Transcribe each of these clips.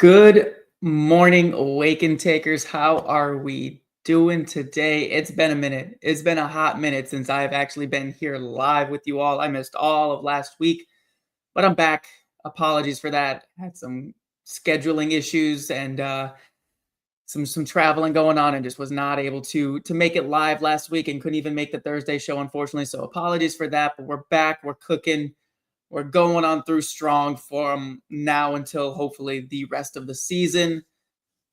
Good morning, Awaken Takers. How are we doing today? It's been a minute. It's been a hot minute since I've actually been here live with you all. I missed all of last week, but I'm back. Apologies for that. Had some scheduling issues and some traveling going on, and just was not able to make it live last week, and couldn't even make the Thursday show, unfortunately. So apologies for that. But we're back. We're cooking. We're going on through strong from now until hopefully the rest of the season.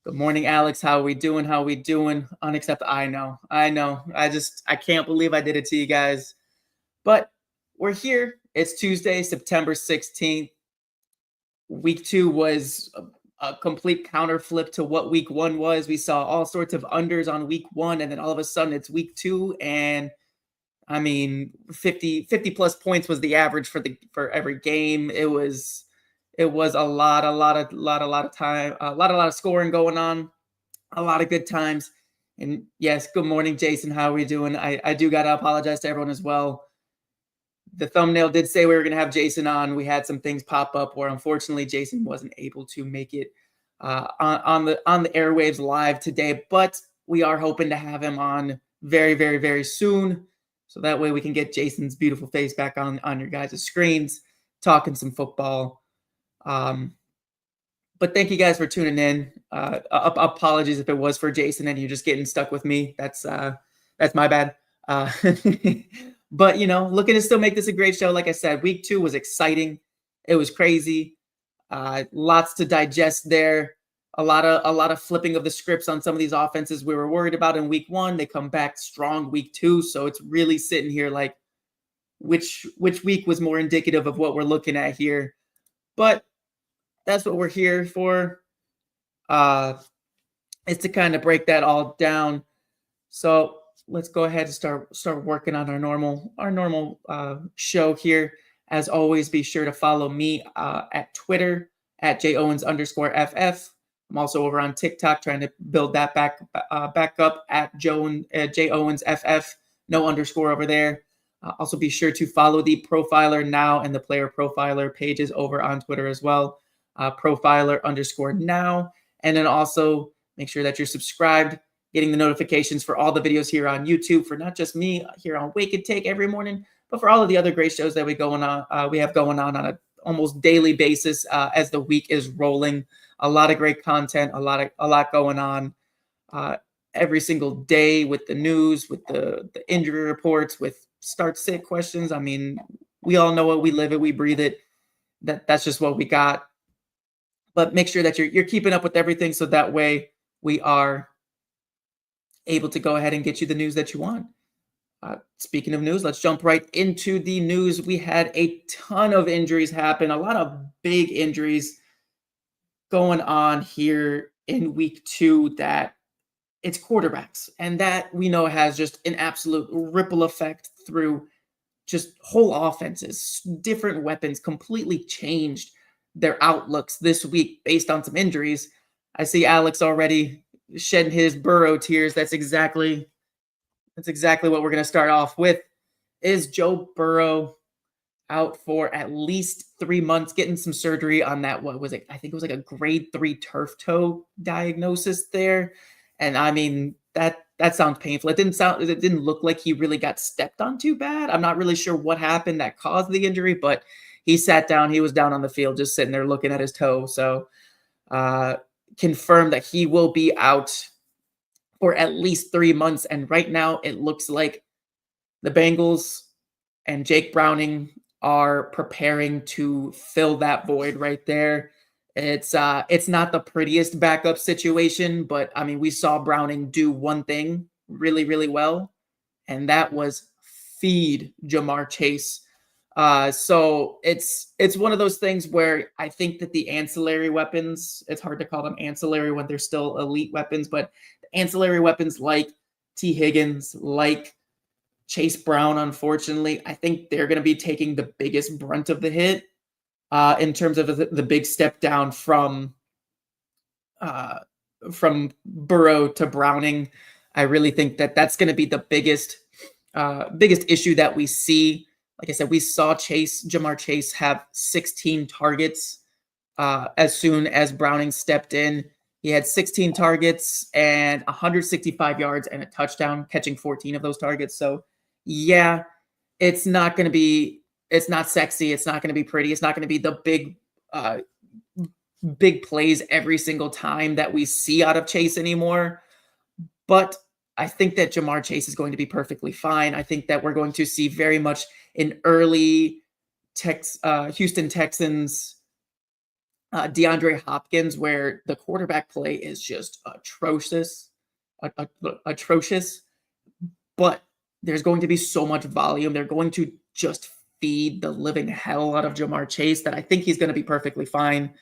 Good morning, Alex. How are we doing? How are we doing? Unacceptable. I know. I can't believe I did it to you guys. But we're here. It's Tuesday, September 16th. Week 2 was a complete counter flip to what week 1 was. We saw all sorts of unders on week 1, and then all of a sudden it's week 2, and I mean, 50 plus points was the average for every game. It was a lot of time, a lot of scoring going on, a lot of good times. And yes, good morning, Jason. How are we doing? I do gotta apologize to everyone as well. The thumbnail did say we were gonna have Jason on. We had some things pop up where unfortunately Jason wasn't able to make it on the airwaves live today, but we are hoping to have him on very, very, very soon. So that way we can get Jason's beautiful face back on your guys' screens, talking some football. But thank you guys for tuning in. Apologies if it was for Jason and you're just getting stuck with me. That's my bad. But looking to still make this a great show. Like I said, week 2 was exciting. It was crazy. Lots to digest there. A lot of flipping of the scripts on some of these offenses we were worried about in week 1. They come back strong week 2. So it's really sitting here like which week was more indicative of what we're looking at here. But that's what we're here for. Is to kind of break that all down. So let's go ahead and start working on our normal show here. As always, be sure to follow me at Twitter at @JOwens_FF. I'm also over on TikTok trying to build that back up at @JOwensFF. No underscore over there. Also be sure to follow the Profiler Now and the Player Profiler pages over on Twitter as well. Profiler_now. And then also make sure that you're subscribed, getting the notifications for all the videos here on YouTube for not just me here on Wake and Take every morning, but for all of the other great shows that we have going on a almost daily basis as the week is rolling. A lot of great content, a lot going on every single day with the news, with the injury reports, with start sit questions. I mean, we all know it, we live it, we breathe it. That's just what we got. But make sure that you're keeping up with everything so that way we are able to go ahead and get you the news that you want. Speaking of news, let's jump right into the news. We had a ton of injuries happen, a lot of big injuries going on here in week 2 that it's quarterbacks. And that we know has just an absolute ripple effect through just whole offenses. Different weapons completely changed their outlooks this week based on some injuries. I see Alex already shedding his Burrow tears. That's exactly what we're going to start off with. Is Joe Burrow out for at least 3 months, getting some surgery on that? What was it? I think it was like a grade 3 turf toe diagnosis there. And I mean, that sounds painful. It didn't look like he really got stepped on too bad. I'm not really sure what happened that caused the injury, but he sat down. He was down on the field, just sitting there looking at his toe. So confirmed that he will be out for at least 3 months. And right now it looks like the Bengals and Jake Browning are preparing to fill that void right there. It's not the prettiest backup situation, but I mean, we saw Browning do one thing really, really well, and that was feed Jamar Chase. So it's one of those things where I think that the ancillary weapons, it's hard to call them ancillary when they're still elite weapons, but ancillary weapons like T. Higgins, like Chase Brown, unfortunately, I think they're going to be taking the biggest brunt of the hit in terms of the big step down from Burrow to Browning. I really think that that's going to be the biggest issue that we see. Like I said, we saw Jamar Chase have 16 targets as soon as Browning stepped in. He had 16 targets and 165 yards and a touchdown, catching 14 of those targets. So, yeah, it's not going to be, it's not sexy. It's not going to be pretty. It's not going to be the big plays every single time that we see out of Chase anymore. But I think that Jamar Chase is going to be perfectly fine. I think that we're going to see very much an early Houston Texans DeAndre Hopkins, where the quarterback play is just atrocious, atrocious. But there's going to be so much volume. They're going to just feed the living hell out of Jamar Chase that I think he's going to be perfectly fine.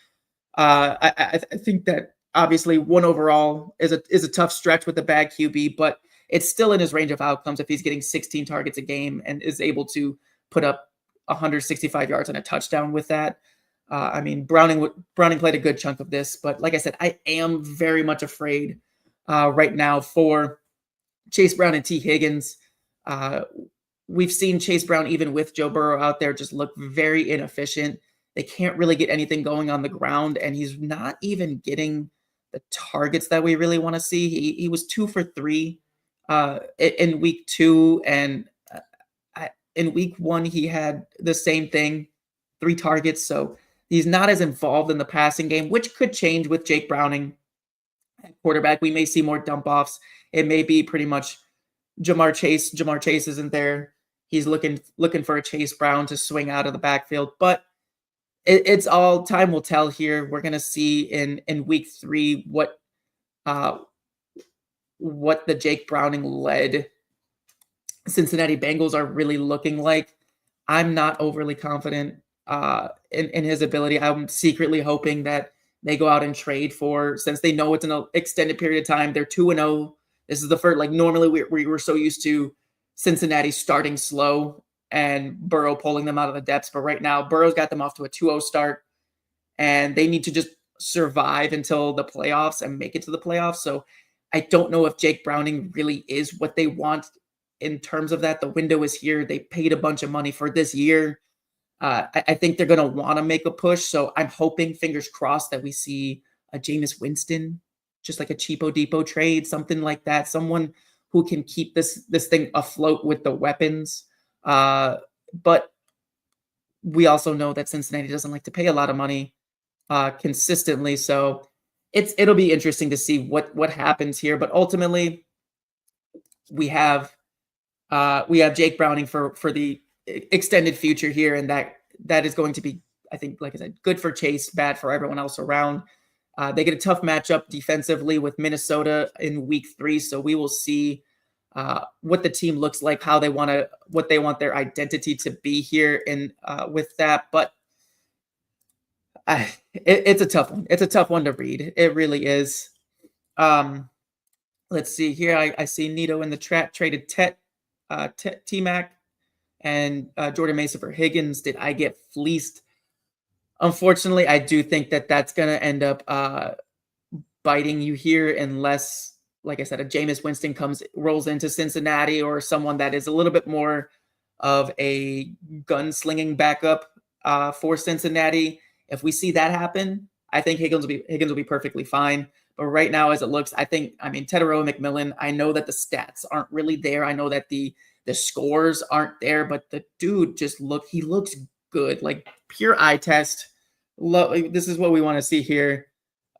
I think that obviously 1 overall is a tough stretch with the bad QB, but it's still in his range of outcomes if he's getting 16 targets a game and is able to put up 165 yards and a touchdown with that. I mean, Browning played a good chunk of this, but like I said, I am very much afraid right now for Chase Brown and T. Higgins. We've seen Chase Brown, even with Joe Burrow out there, just look very inefficient. They can't really get anything going on the ground, and he's not even getting the targets that we really want to see. He was 2 for 3 in week 2, and in week 1 he had the same thing, 3 targets. So he's not as involved in the passing game, which could change with Jake Browning at quarterback. We may see more dump offs. It may be pretty much Jamar Chase. Jamar Chase isn't there. He's looking for a Chase Brown to swing out of the backfield, but it's all time will tell here. We're going to see in week 3 what the Jake Browning led Cincinnati Bengals are really looking like. I'm not overly confident in his ability. I'm secretly hoping that they go out and trade for, since they know it's an extended period of time. They're 2-0. This is the first, like normally we were so used to Cincinnati starting slow and Burrow pulling them out of the depths. But right now, Burrow's got them off to a 2-0 start, and they need to just survive until the playoffs and make it to the playoffs. So I don't know if Jake Browning really is what they want in terms of that. The window is here. They paid a bunch of money for this year. I think they're going to want to make a push. So I'm hoping, fingers crossed, that we see a Jameis Winston, just like a cheapo depot trade, something like that. Someone who can keep this thing afloat with the weapons. But we also know that Cincinnati doesn't like to pay a lot of money consistently. So it'll be interesting to see what happens here. But ultimately, we have Jake Browning for the extended future here, and that is going to be, I think, like I said, good for Chase, bad for everyone else around. They get a tough matchup defensively with Minnesota in week 3, so we will see what the team looks like, what they want their identity to be here in with that. But it's a tough one. It's a tough one to read. It really is. Let's see here. I see Nito in the chat traded T-Mac and Jordan Mason for Higgins. Did I get fleeced? Unfortunately, I do think that that's going to end up biting you here unless, like I said, a Jameis Winston rolls into Cincinnati, or someone that is a little bit more of a gunslinging backup for Cincinnati. If we see that happen, I think Higgins will be perfectly fine. But right now, as it looks, Teterow McMillan, I know that the stats aren't really there. I know that the scores aren't there, but the dude he looks good, like pure eye test. This is what we want to see here.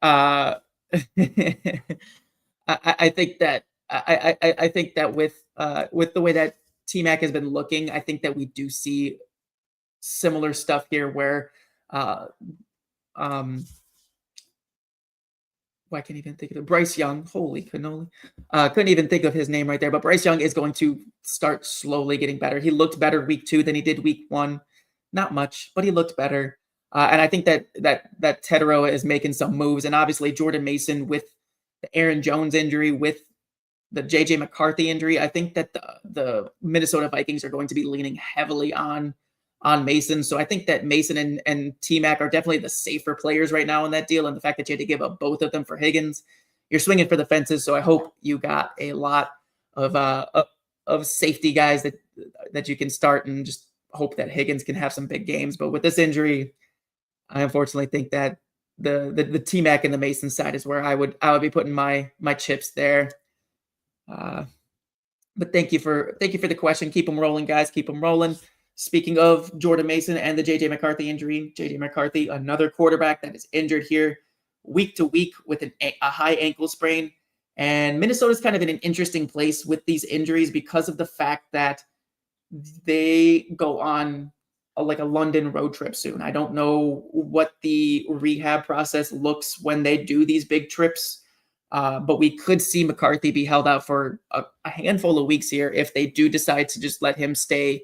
I think that with the way that T-Mac has been looking, I think that we do see similar stuff here where I can't even think of it. Bryce Young, holy cannoli. Couldn't even think of his name right there, but Bryce Young is going to start slowly getting better. He looked better week 2 than he did week 1. Not much, but he looked better. And I think that Teterow is making some moves. And obviously Jordan Mason with the Aaron Jones injury, with the JJ McCarthy injury, I think that the Minnesota Vikings are going to be leaning heavily on Mason. So I think that Mason and T-Mac are definitely the safer players right now in that deal. And the fact that you had to give up both of them for Higgins, you're swinging for the fences. So I hope you got a lot of safety guys that you can start, and just hope that Higgins can have some big games. But with this injury, I unfortunately think that the T-Mac and the Mason side is where I would be putting my chips there. Uh, but thank you for the question. Keep them rolling, guys. Keep them rolling. Speaking of Jordan Mason and the JJ McCarthy injury, JJ McCarthy, another quarterback that is injured here week to week with a high ankle sprain. And Minnesota's kind of in an interesting place with these injuries because of the fact that they go on like a London road trip soon. I don't know what the rehab process looks when they do these big trips, but we could see McCarthy be held out for a handful of weeks here if they do decide to just let him stay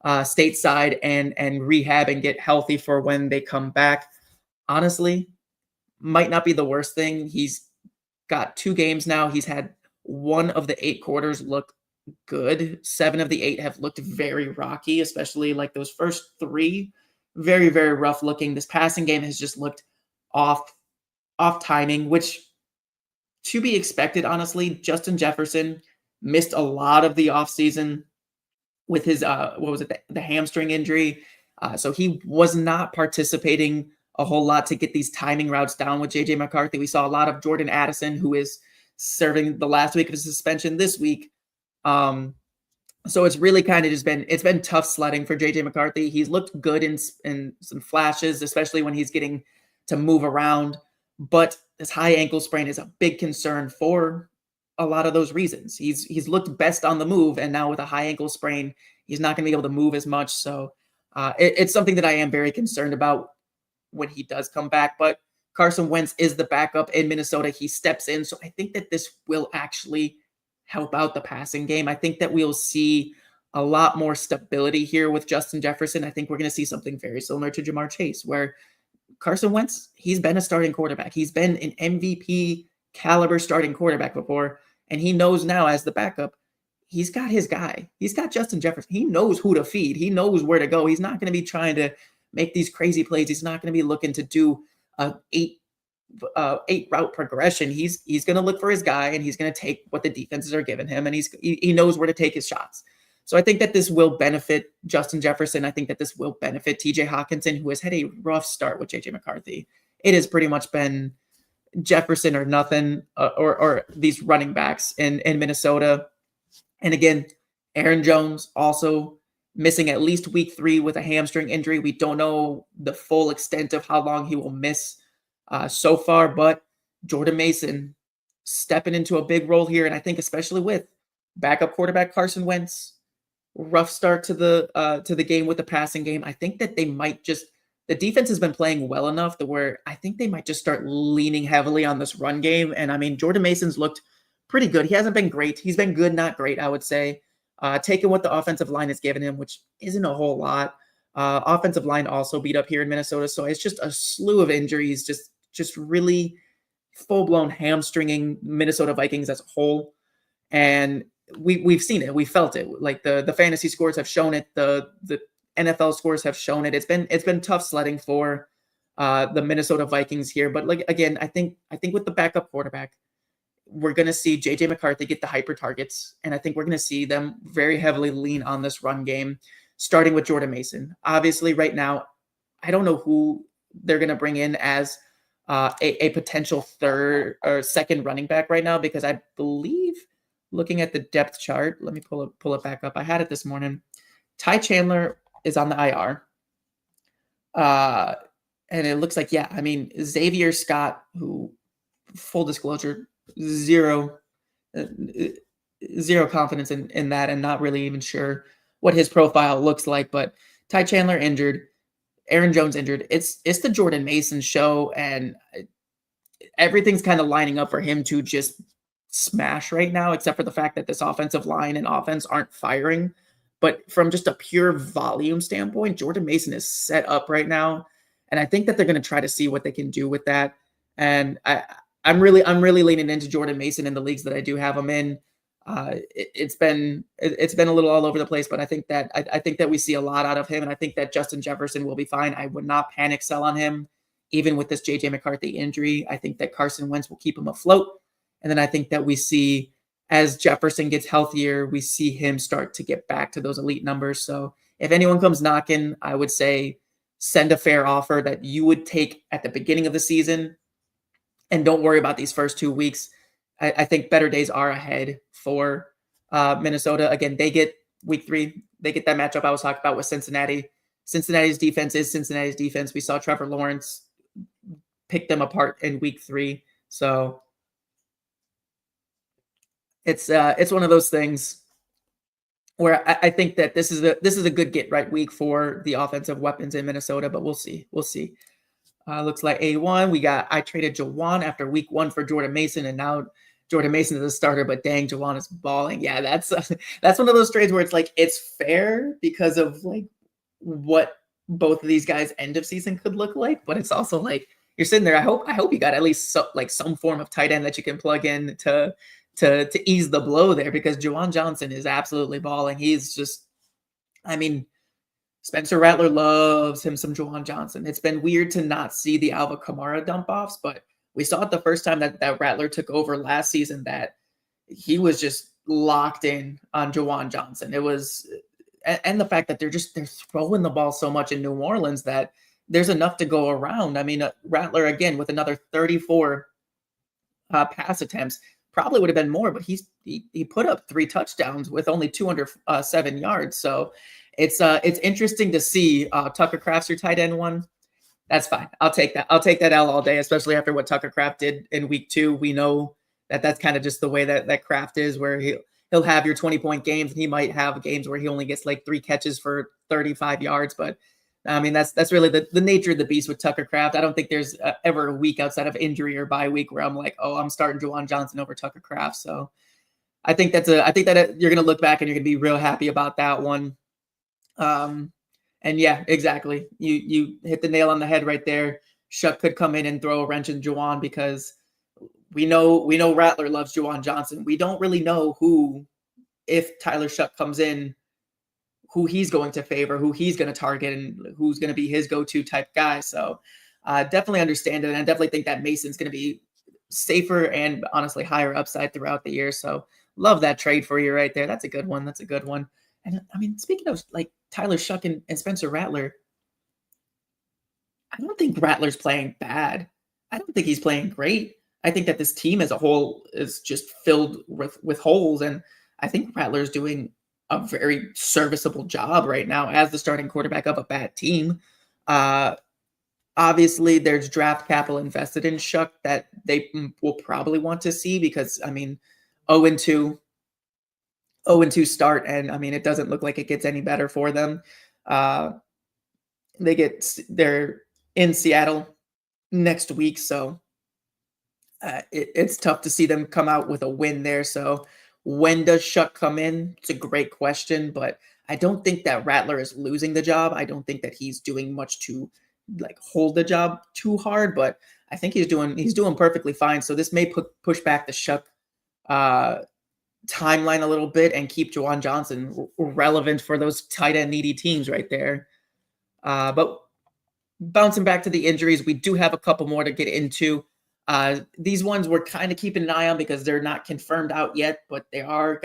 stateside and rehab and get healthy for when they come back. Honestly, might not be the worst thing. He's got 2 games now. He's had 1 of the 8 quarters look good. 7 of the 8 have looked very rocky, especially like those first 3. Very, very rough looking. This passing game has just looked off timing, which to be expected, honestly. Justin Jefferson missed a lot of the offseason with his what was it, the hamstring injury. So he was not participating a whole lot to get these timing routes down with JJ McCarthy. We saw a lot of Jordan Addison, who is serving the last week of his suspension this week. So it's really kind of just been tough sledding for JJ McCarthy. He's looked good in some flashes, especially when he's getting to move around. But this high ankle sprain is a big concern for a lot of those reasons. He's looked best on the move, and now with a high ankle sprain, he's not going to be able to move as much. So it's something that I am very concerned about when he does come back. But Carson Wentz is the backup in Minnesota. He steps in. So I think that this will actually help out the passing game. I think that we'll see a lot more stability here with Justin Jefferson. I think we're going to see something very similar to Jamar Chase, where Carson Wentz, he's been a starting quarterback. He's been an MVP caliber starting quarterback before, and he knows now as the backup, he's got his guy. He's got Justin Jefferson. He knows who to feed. He knows where to go. He's not going to be trying to make these crazy plays. He's not going to be looking to do a 8 route progression. He's going to look for his guy, and he's going to take what the defenses are giving him, and he knows where to take his shots. So I think that this will benefit Justin Jefferson. I think that this will benefit TJ Hawkinson, who has had a rough start with JJ McCarthy. It has pretty much been Jefferson or nothing, or these running backs in Minnesota. And again, Aaron Jones also missing at least week 3 with a hamstring injury. We don't know the full extent of how long he will miss so far, but Jordan Mason stepping into a big role here. And I think especially with backup quarterback Carson Wentz, rough start to the game with the passing game. I think that they might the defense has been playing well enough to where I think they might just start leaning heavily on this run game. And I mean, Jordan Mason's looked pretty good. He hasn't been great. He's been good, not great, I would say. Taking what the offensive line has given him, which isn't a whole lot. Offensive line also beat up here in Minnesota. So it's just a slew of injuries, just really full-blown hamstringing Minnesota Vikings as a whole. And we've seen it. We felt it. Like the fantasy scores have shown it. The NFL scores have shown it. It's been tough sledding for the Minnesota Vikings here. But like again, I think with the backup quarterback, we're going to see JJ McCarthy get the hyper targets, and I think we're going to see them very heavily lean on this run game, starting with Jordan Mason. Obviously, right now, I don't know who they're going to bring in as a potential third or second running back right now, because I believe, looking at the depth chart, let me pull it back up. I had it this morning. Ty Chandler is on the IR. And it looks like, Xavier Scott, who, full disclosure, zero confidence in that, and not really even sure what his profile looks like. But Ty Chandler injured, Aaron Jones injured. It's the Jordan Mason show, and everything's kind of lining up for him to just smash right now, except for the fact that this offensive line and offense aren't firing. But from just a pure volume standpoint, Jordan Mason is set up right now, and I think that they're going to try to see what they can do with that. And I'm really leaning into Jordan Mason in the leagues that I do have him in. It's been a little all over the place, but I think that we see a lot out of him, and I think that Justin Jefferson will be fine. I would not panic sell on him, even with this JJ McCarthy injury. I think that Carson Wentz will keep him afloat, and then I think that we see, as Jefferson gets healthier, we see him start to get back to those elite numbers. So if anyone comes knocking, I would say send a fair offer that you would take at the beginning of the season, and don't worry about these first 2 weeks. I think better days are ahead for Minnesota. Again, they get week 3. They get that matchup I was talking about with Cincinnati. Cincinnati's defense is Cincinnati's defense. We saw Trevor Lawrence pick them apart in week 3. So it's one of those things where I think that this is a good get right week for the offensive weapons in Minnesota, but we'll see. We'll see. Looks like A1. I traded Jawan after week 1 for Jordan Mason, and now Jordan Mason is a starter, but dang, Jawan is balling. Yeah, that's one of those trades where it's like it's fair because of like what both of these guys' end of season could look like, but it's also like you're sitting there. I hope you got at least some form of tight end that you can plug in to ease the blow there, because Juwan Johnson is absolutely balling. He's just, I mean, Spencer Rattler loves him some Juwan Johnson. It's been weird to not see the Alva Kamara dump offs, but we saw it the first time that Rattler took over last season, that he was just locked in on Juwan Johnson. It was, and the fact that they're throwing the ball so much in New Orleans that there's enough to go around. I mean, Rattler again with another 34 pass attempts. Probably would have been more, but he put up 3 touchdowns with only 207 yards. So it's interesting to see. Tucker Kraft's your tight end one. That's fine. I'll take that. I'll take that L all day, especially after what Tucker Kraft did in week 2. We know that that's kind of just the way that Kraft is, where he'll have your 20-point games, and he might have games where he only gets like 3 catches for 35 yards. But I mean, that's really the nature of the beast with Tucker Kraft. I don't think there's ever a week outside of injury or bye week where I'm like, oh, I'm starting Juwan Johnson over Tucker Kraft. So I think that you're going to look back and you're going to be real happy about that one. And yeah, exactly. You hit the nail on the head right there. Shuck could come in and throw a wrench in Juwan, because we know Rattler loves Juwan Johnson. We don't really know who, if Tyler Shuck comes in, who he's going to favor, who he's going to target, and who's going to be his go-to type guy. So definitely understand it. And I definitely think that Mason's going to be safer and honestly higher upside throughout the year. So love that trade for you right there. That's a good one. That's a good one. And I mean, speaking of like Tyler Shuck and Spencer Rattler, I don't think Rattler's playing bad. I don't think he's playing great. I think that this team as a whole is just filled with holes. And I think Rattler's doing a very serviceable job right now as the starting quarterback of a bad team. Obviously, there's draft capital invested in Shuck that they will probably want to see, because, I mean, 0-2 start, and, I mean, it doesn't look like it gets any better for them. They're in Seattle next week, so it's tough to see them come out with a win there. So when does Shuck come in? It's a great question, but I don't think that Rattler is losing the job. I don't think that he's doing much to like hold the job too hard, but I think he's doing perfectly fine. So this may push back the Shuck timeline a little bit and keep Juwan Johnson relevant for those tight end needy teams right there. But bouncing back to the injuries, we do have a couple more to get into. These ones we're kind of keeping an eye on because they're not confirmed out yet, but they are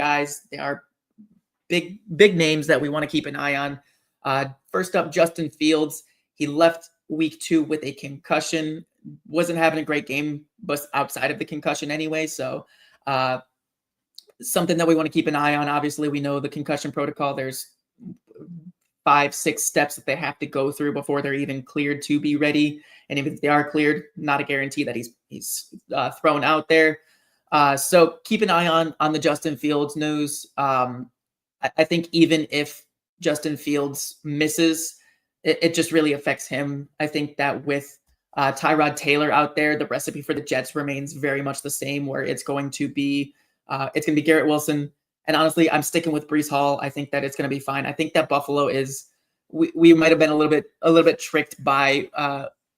big names that we want to keep an eye on. First up, Justin Fields. He left week 2 with a concussion. Wasn't having a great game, but outside of the concussion anyway. So something that we want to keep an eye on. Obviously, we know the concussion protocol. There's 5-6 steps that they have to go through before they're even cleared to be ready. And even if they are cleared, not a guarantee that he's thrown out there. So keep an eye on the Justin Fields news. I think even if Justin Fields misses, it just really affects him. I think that with Tyrod Taylor out there, the recipe for the Jets remains very much the same, where it's going to be Garrett Wilson. And honestly, I'm sticking with Breece Hall. I think that it's going to be fine. I think that Buffalo is. We might have been a little bit tricked by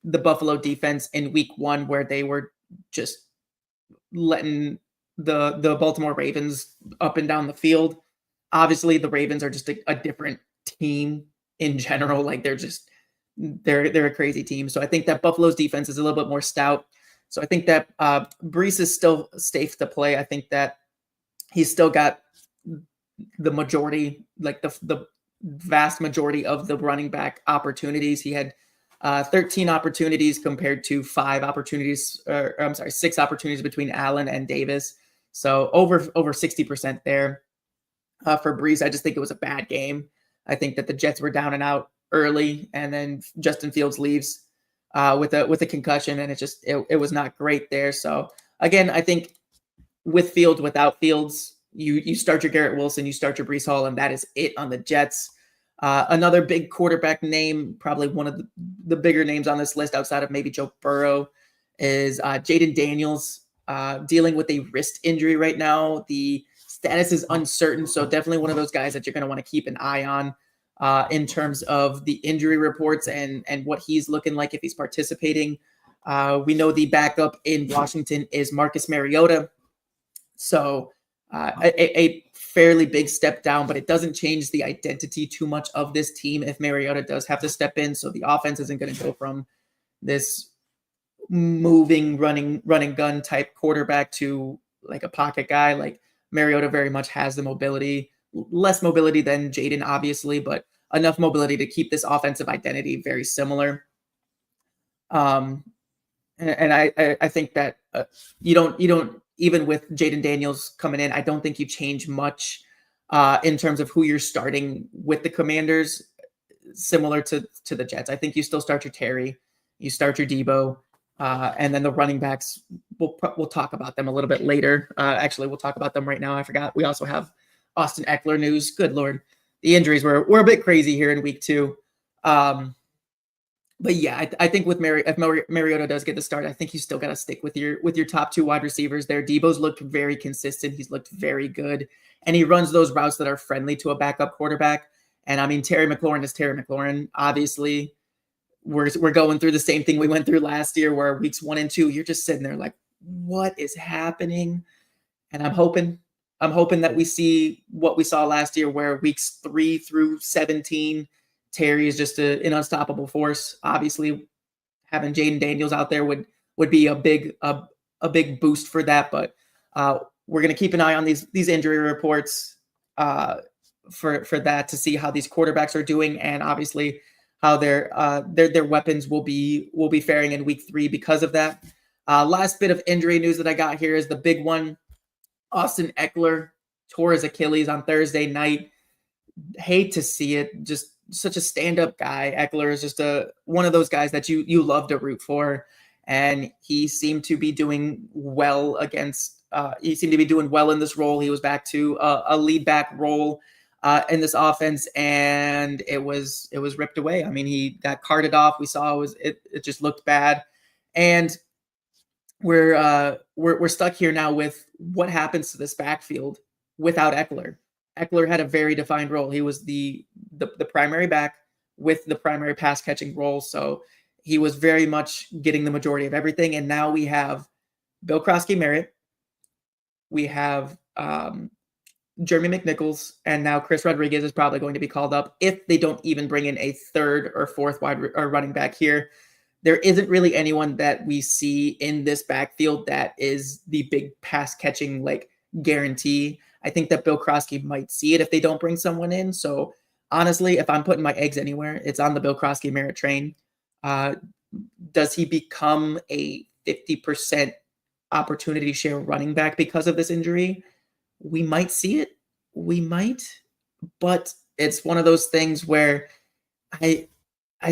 the Buffalo defense in week 1, where they were just letting the Baltimore Ravens up and down the field. Obviously, the Ravens are just a different team in general. Like they're a crazy team. So I think that Buffalo's defense is a little bit more stout. So I think that Breece is still safe to play. I think that he's still got the majority, like the vast majority of the running back opportunities. He had 13 opportunities compared to 6 opportunities between Allen and Davis. So over 60% there. For Brees, I just think it was a bad game. I think that the Jets were down and out early, and then Justin Fields leaves with a concussion, and it was not great there. So again, I think with Fields, without Fields, you start your Garrett Wilson, you start your Brees Hall, and that is it on the Jets. Another big quarterback name, probably one of the bigger names on this list outside of maybe Joe Burrow, is Jaden Daniels, dealing with a wrist injury right now. The status is uncertain, so definitely one of those guys that you're going to want to keep an eye on in terms of the injury reports and what he's looking like if he's participating. We know the backup in Washington is Marcus Mariota, so a fairly big step down, but it doesn't change the identity too much of this team if Mariota does have to step in. So the offense isn't going to go from this moving, running gun type quarterback to like a pocket guy. Like Mariota very much has the mobility, less mobility than Jaden, obviously, but enough mobility to keep this offensive identity very similar. And I think that you don't even with Jaden Daniels coming in, I don't think you change much in terms of who you're starting with the Commanders, similar to the Jets. I think you still start your Terry, you start your Deebo, and then the running backs, we'll talk about them a little bit later. Actually, we'll talk about them right now. I forgot. We also have Austin Ekeler news. Good Lord. The injuries were a bit crazy here in week 2. But yeah, I think with if Mariota does get the start, I think you still got to stick with your top 2 wide receivers there. Deebo's looked very consistent. He's looked very good. And he runs those routes that are friendly to a backup quarterback. And I mean, Terry McLaurin is Terry McLaurin. Obviously, we're going through the same thing we went through last year where weeks 1 and 2, you're just sitting there like, what is happening? And I'm hoping that we see what we saw last year where weeks 3 through 17, Terry is just an unstoppable force. Obviously, having Jaden Daniels out there would be a big boost for that. But we're going to keep an eye on these injury reports for that to see how these quarterbacks are doing, and obviously how their weapons will be faring in week 3 because of that. Last bit of injury news that I got here is the big one. Austin Ekeler tore his Achilles on Thursday night. Hate to see it. Just such a stand-up guy. Ekeler is just one of those guys that you love to root for, and he seemed to be doing well he seemed to be doing well in this role. He was back to a lead back role in this offense, and it was ripped away. I mean, he got carted off. We saw it just looked bad, and we're stuck here now with what happens to this backfield without Ekeler. Ekeler had a very defined role. He was the primary back with the primary pass catching role. So he was very much getting the majority of everything. And now we have Bill Krosky-Merritt. We have Jeremy McNichols. And now Chris Rodriguez is probably going to be called up if they don't even bring in a third or fourth running back here. There isn't really anyone that we see in this backfield that is the big pass catching like guarantee. I think that Bill Krosky might see it if they don't bring someone in. So honestly, if I'm putting my eggs anywhere, it's on the Bill Krosky-Merritt train. Does he become a 50% opportunity share running back because of this injury? We might see it. We might, but it's one of those things where I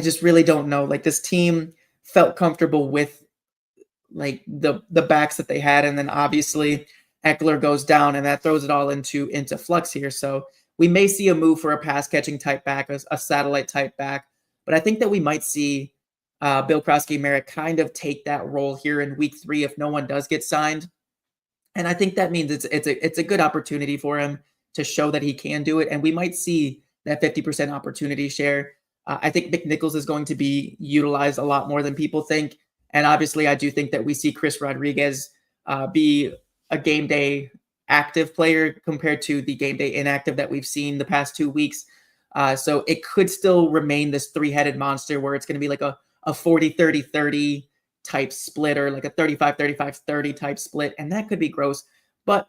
just really don't know. Like, this team felt comfortable with like the backs that they had, and then obviously Ekeler goes down, and that throws it all into flux here. So we may see a move for a pass catching type back, a satellite type back, but I think that we might see Bill Krosky-Merritt kind of take that role here in week 3 if no one does get signed. And I think that means it's a good opportunity for him to show that he can do it, and we might see that 50% opportunity share. I think McNichols is going to be utilized a lot more than people think, and obviously I do think that we see Chris Rodriguez be a game day active player compared to the game day inactive that we've seen the past 2 weeks. So it could still remain this 3-headed monster where it's going to be like a 40-30-30 type split, or like a 35-35-30 type split. And that could be gross, but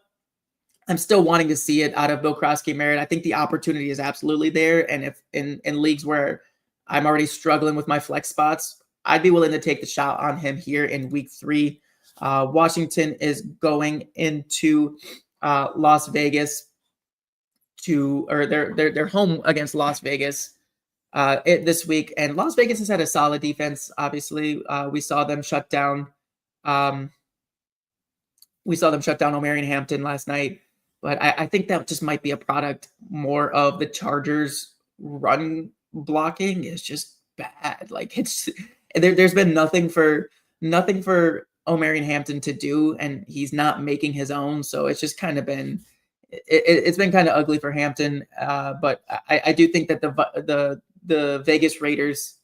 I'm still wanting to see it out of Bill Krosky-Merritt. I think the opportunity is absolutely there. And if in leagues where I'm already struggling with my flex spots. I'd be willing to take the shot on him here in week 3. Washington is going into Las Vegas or they're home against Las Vegas this week, and Las Vegas has had a solid defense. Obviously, we saw them shut down. O'Marion Hampton last night, but I think that just might be a product more of the Chargers' run blocking is just bad. Like there's been nothing for O'Marion Hampton to do, and he's not making his own. So it's just kind of been it's been kind of ugly for Hampton. But I do think that the Vegas Raiders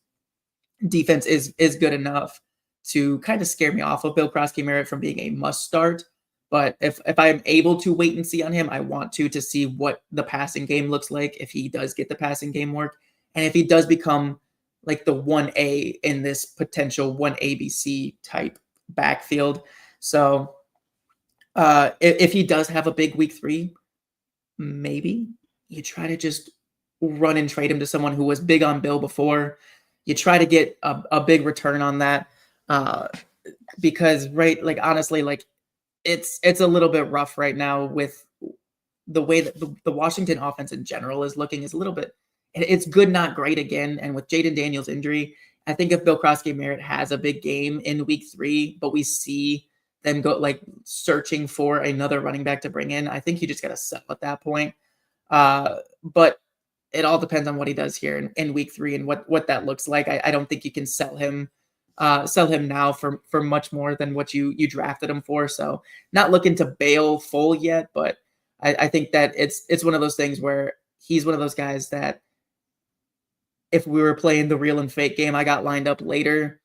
defense is good enough to kind of scare me off of Bill Krosky-Merritt from being a must start. But if I'm able to wait and see on him, I want to see what the passing game looks like if he does get the passing game work, and if he does become like the 1A in this potential 1ABC type backfield. So if he does have a big week 3, maybe you try to just run and trade him to someone who was big on Bill before. You try to get a big return on that because honestly, like it's a little bit rough right now with the way that the Washington offense in general is looking. Is a little bit, it's good, not great again. And with Jaden Daniels' injury, I think if Bill Krosky-Merritt has a big game in week 3, but we see them go like searching for another running back to bring in, I think you just got to settle at that point. But it all depends on what he does here in week 3 and what that looks like. I don't think you can sell him now for much more than what you drafted him for. So not looking to bail full yet, but I think that it's one of those things where he's one of those guys that if we were playing the real and fake game, I got lined up later,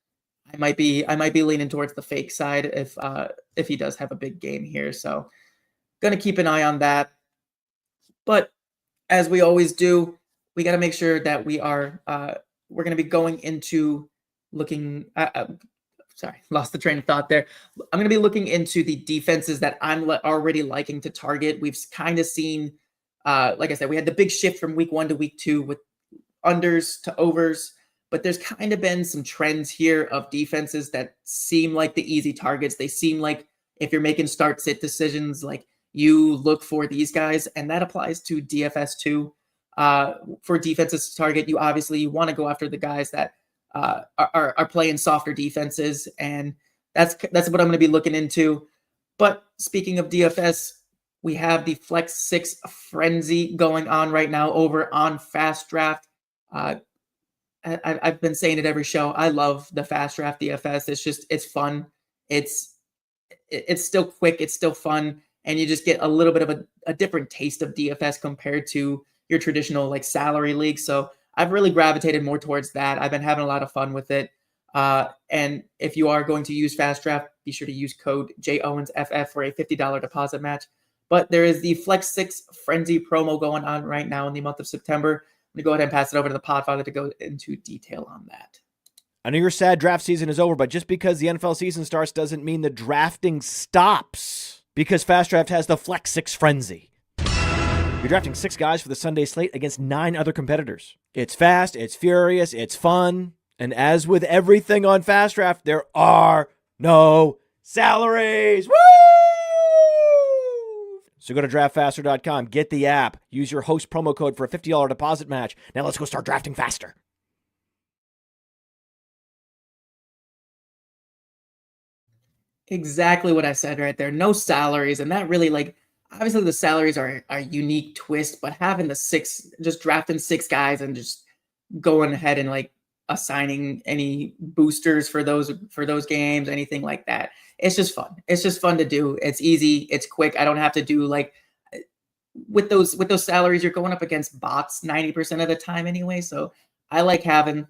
I might be leaning towards the fake side if he does have a big game here. So gonna keep an eye on that. But as we always do, we got to make sure that we're going to be going into looking. Sorry, lost the train of thought there. I'm going to be looking into the defenses that I'm already liking to target. We've kind of seen, like I said, we had the big shift from week 1 to week 2 with unders to overs, but there's kind of been some trends here of defenses that seem like the easy targets. They seem like if you're making start-sit decisions, like you look for these guys, and that applies to DFS too. For defenses to target, you want to go after the guys that are playing softer defenses, and that's what I'm going to be looking into. But speaking of DFS, we have the Flex 6 frenzy going on right now over on Fast Draft. I've been saying it every show. I love the Fast Draft DFS. It's fun. It's still quick. It's still fun. And you just get a little bit of a different taste of DFS compared to your traditional like salary league. So I've really gravitated more towards that. I've been having a lot of fun with it. And if you are going to use Fast Draft, be sure to use code JOwensFF for a $50 deposit match. But there is the Flex 6 Frenzy promo going on right now in the month of September. I'm going to go ahead and pass it over to the Podfather to go into detail on that. I know your sad draft season is over, but just because the NFL season starts doesn't mean the drafting stops. Because Fast Draft has the Flex 6 Frenzy. You're drafting 6 guys for the Sunday slate against 9 other competitors. It's fast, it's furious, it's fun. And as with everything on Fast Draft, there are no salaries. Woo! So go to draftfaster.com, get the app, use your host promo code for a $50 deposit match. Now let's go start drafting faster. Exactly what I said right there. No salaries. And that really, like, obviously the salaries are a unique twist, but having just drafting 6 guys and just going ahead and like assigning any boosters for those games, anything like that. It's just fun. It's just fun to do. It's easy. It's quick. I don't have to do like with those salaries, you're going up against bots 90% of the time anyway. So I like having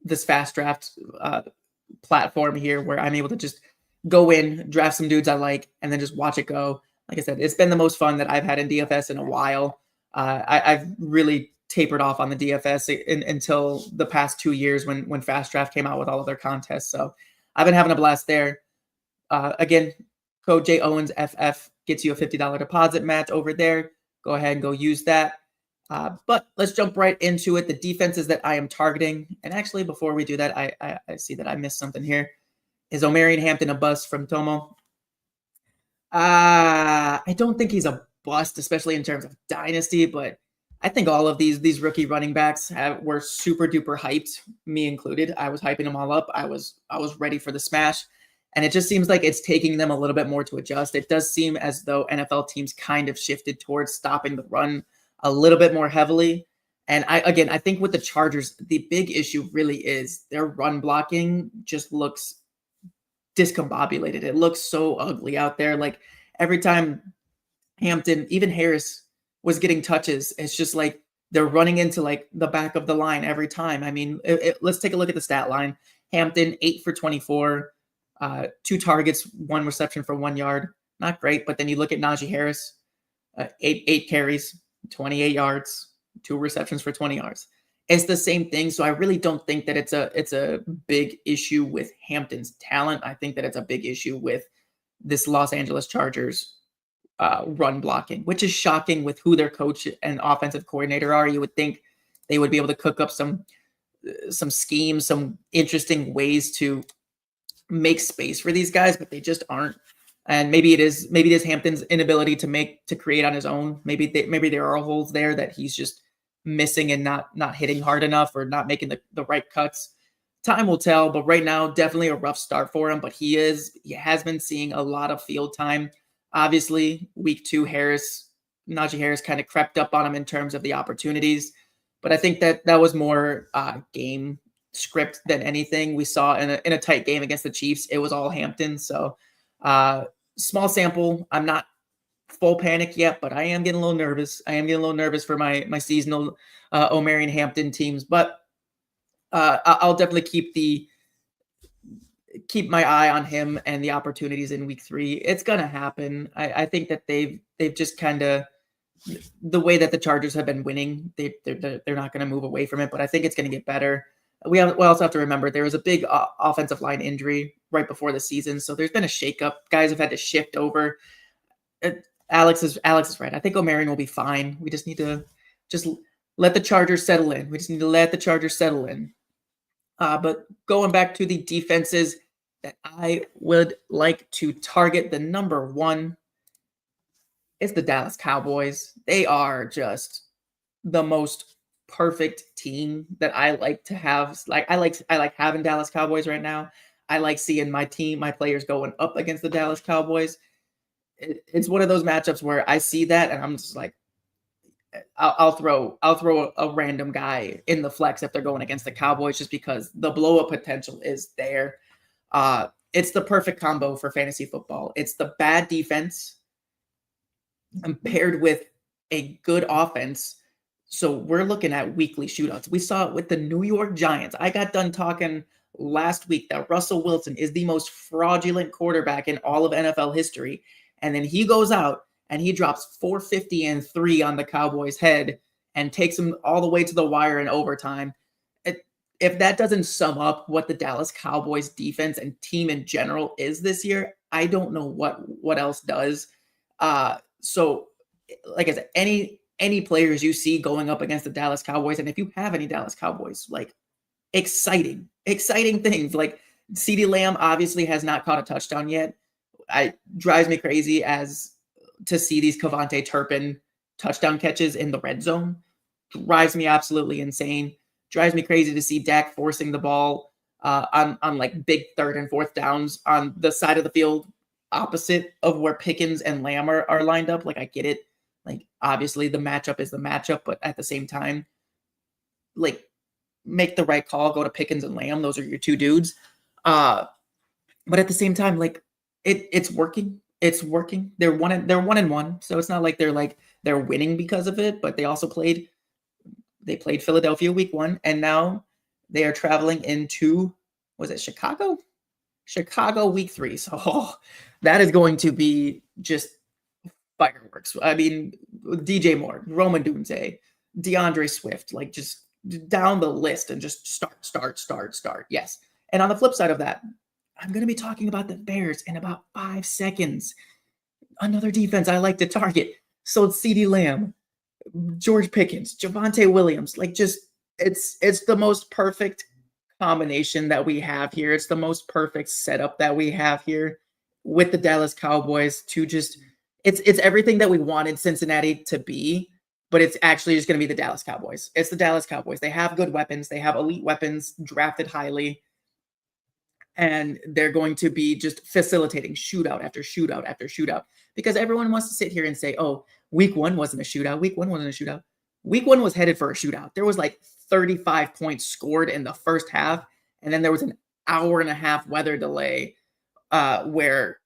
this Fast Draft platform here where I'm able to just go in, draft some dudes I like, and then just watch it go. Like I said, it's been the most fun that I've had in DFS in a while. I've really tapered off on the DFS until the past 2 years when Fast Draft came out with all of their contests. So I've been having a blast there. Again, code JOwensFF gets you a $50 deposit match over there. Go ahead and go use that. But let's jump right into it. The defenses that I am targeting. And actually, before we do that, I see that I missed something here. Is Omarion Hampton a bust from Tomo? I don't think he's a bust, especially in terms of dynasty, but I think all of these rookie running backs were super duper hyped, me included. I was hyping them all up. I was ready for the smash. And it just seems like it's taking them a little bit more to adjust. It does seem as though NFL teams kind of shifted towards stopping the run a little bit more heavily. And I think with the Chargers, the big issue really is their run blocking just looks discombobulated. It looks so ugly out there. Like every time Hampton, even Harris was getting touches, it's just like they're running into like the back of the line every time. I mean, let's take a look at the stat line. Hampton, 8 for 24, 2 targets, 1 reception for 1 yard. Not great, but then you look at Najee Harris, 8 carries, 28 yards, 2 receptions for 20 yards. It's the same thing. So I really don't think that it's a big issue with Hampton's talent. I think that it's a big issue with this Los Angeles Chargers run blocking, which is shocking with who their coach and offensive coordinator are. You would think they would be able to cook up some schemes, some interesting ways to make space for these guys, but they just aren't. And maybe it is Hampton's inability to create on his own. Maybe there are holes there that he's just missing and not hitting hard enough or not making the right cuts. Time will tell, but right now, definitely a rough start for him, but he has been seeing a lot of field time. Obviously, week 2, Najee Harris kind of crept up on him in terms of the opportunities, but I think that was more game script than anything. We saw in a tight game against the Chiefs, it was all Hampton. So small sample. I'm not full panic yet, but I am getting a little nervous. For my seasonal Omarion Hampton teams, but I'll definitely keep my eye on him and the opportunities in week 3. It's gonna happen. I think that they've just kind of, the way that the Chargers have been winning, they're not going to move away from it, but I think it's going to get better. We also have to remember there was a big offensive line injury right before the season, so there's been a shakeup. Guys have had to shift over. Alex is right. I think Omarion will be fine. We just need to let the Chargers settle in. But going back to the defenses that I would like to target, the number 1 is the Dallas Cowboys. They are just the most perfect team that I like to have. Like I like having Dallas Cowboys right now. I like seeing my players going up against the Dallas Cowboys. It's one of those matchups where I see that and I'm just like, I'll throw a random guy in the flex if they're going against the Cowboys, just because the blow up potential is there. It's the perfect combo for fantasy football. It's the bad defense paired with a good offense. So we're looking at weekly shootouts. We saw it with the New York Giants. I got done talking last week that Russell Wilson is the most fraudulent quarterback in all of NFL history. And then he goes out and he drops 450 and 3 on the Cowboys' head and takes them all the way to the wire in overtime. If that doesn't sum up what the Dallas Cowboys defense and team in general is this year, I don't know what else does. So like I said, any players you see going up against the Dallas Cowboys, and if you have any Dallas Cowboys, like exciting things. Like CeeDee Lamb obviously has not caught a touchdown yet. It drives me crazy to see these Javonte Turpin touchdown catches in the red zone. Drives me absolutely insane. Drives me crazy to see Dak forcing the ball on like big 3rd and 4th downs on the side of the field opposite of where Pickens and Lamb are lined up. Like I get it. Like obviously the matchup is the matchup, but at the same time, like make the right call, go to Pickens and Lamb. Those are your 2 dudes. But at the same time, like it's working. It's working. They're 1-1. So it's not like they're winning because of it, but they also played Philadelphia week 1, and now they are traveling into, was it Chicago? Chicago week 3. So that is going to be just fireworks. I mean, DJ Moore, Roman Dunze, DeAndre Swift, like just down the list and just start. Yes. And on the flip side of that, I'm going to be talking about the Bears in about 5 seconds. Another defense I like to target. So it's CeeDee Lamb. George Pickens, Javonte Williams, like just it's the most perfect combination that we have here. It's the most perfect setup that we have here with the Dallas Cowboys to just it's everything that we wanted Cincinnati to be, but it's actually just going to be the Dallas Cowboys. It's the Dallas Cowboys. They have good weapons. They have elite weapons drafted highly. And they're going to be just facilitating shootout after shootout after shootout because everyone wants to sit here and say, oh, week one wasn't a shootout. Week one wasn't a shootout. Week one was headed for a shootout. There was like 35 points scored in the first half. And then there was an hour and a half weather delay where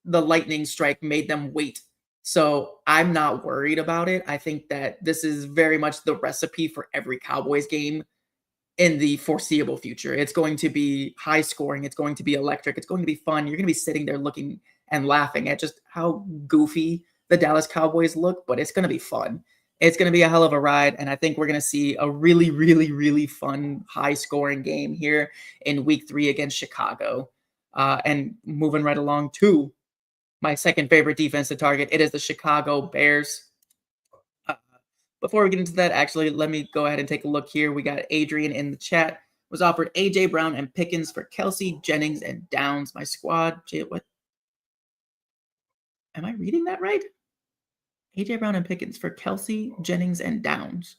the lightning strike made them wait. So I'm not worried about it. I think that this is very much the recipe for every Cowboys game in the foreseeable future. It's going to be high scoring. It's going to be electric. It's going to be fun. You're going to be sitting there looking and laughing at just how goofy the Dallas Cowboys look, but it's going to be fun. It's going to be a hell of a ride. And I think we're going to see a really, really, really fun, high scoring game here in week 3 against Chicago. And moving right along to my second favorite defense to target, it is the Chicago Bears. Before we get into that, actually, let me go ahead and take a look here. We got Adrian in the chat. Was offered A.J. Brown and Pickens for Kelsey, Jennings, and Downs. My squad. What? Am I reading that right? A.J. Brown and Pickens for Kelsey, Jennings, and Downs.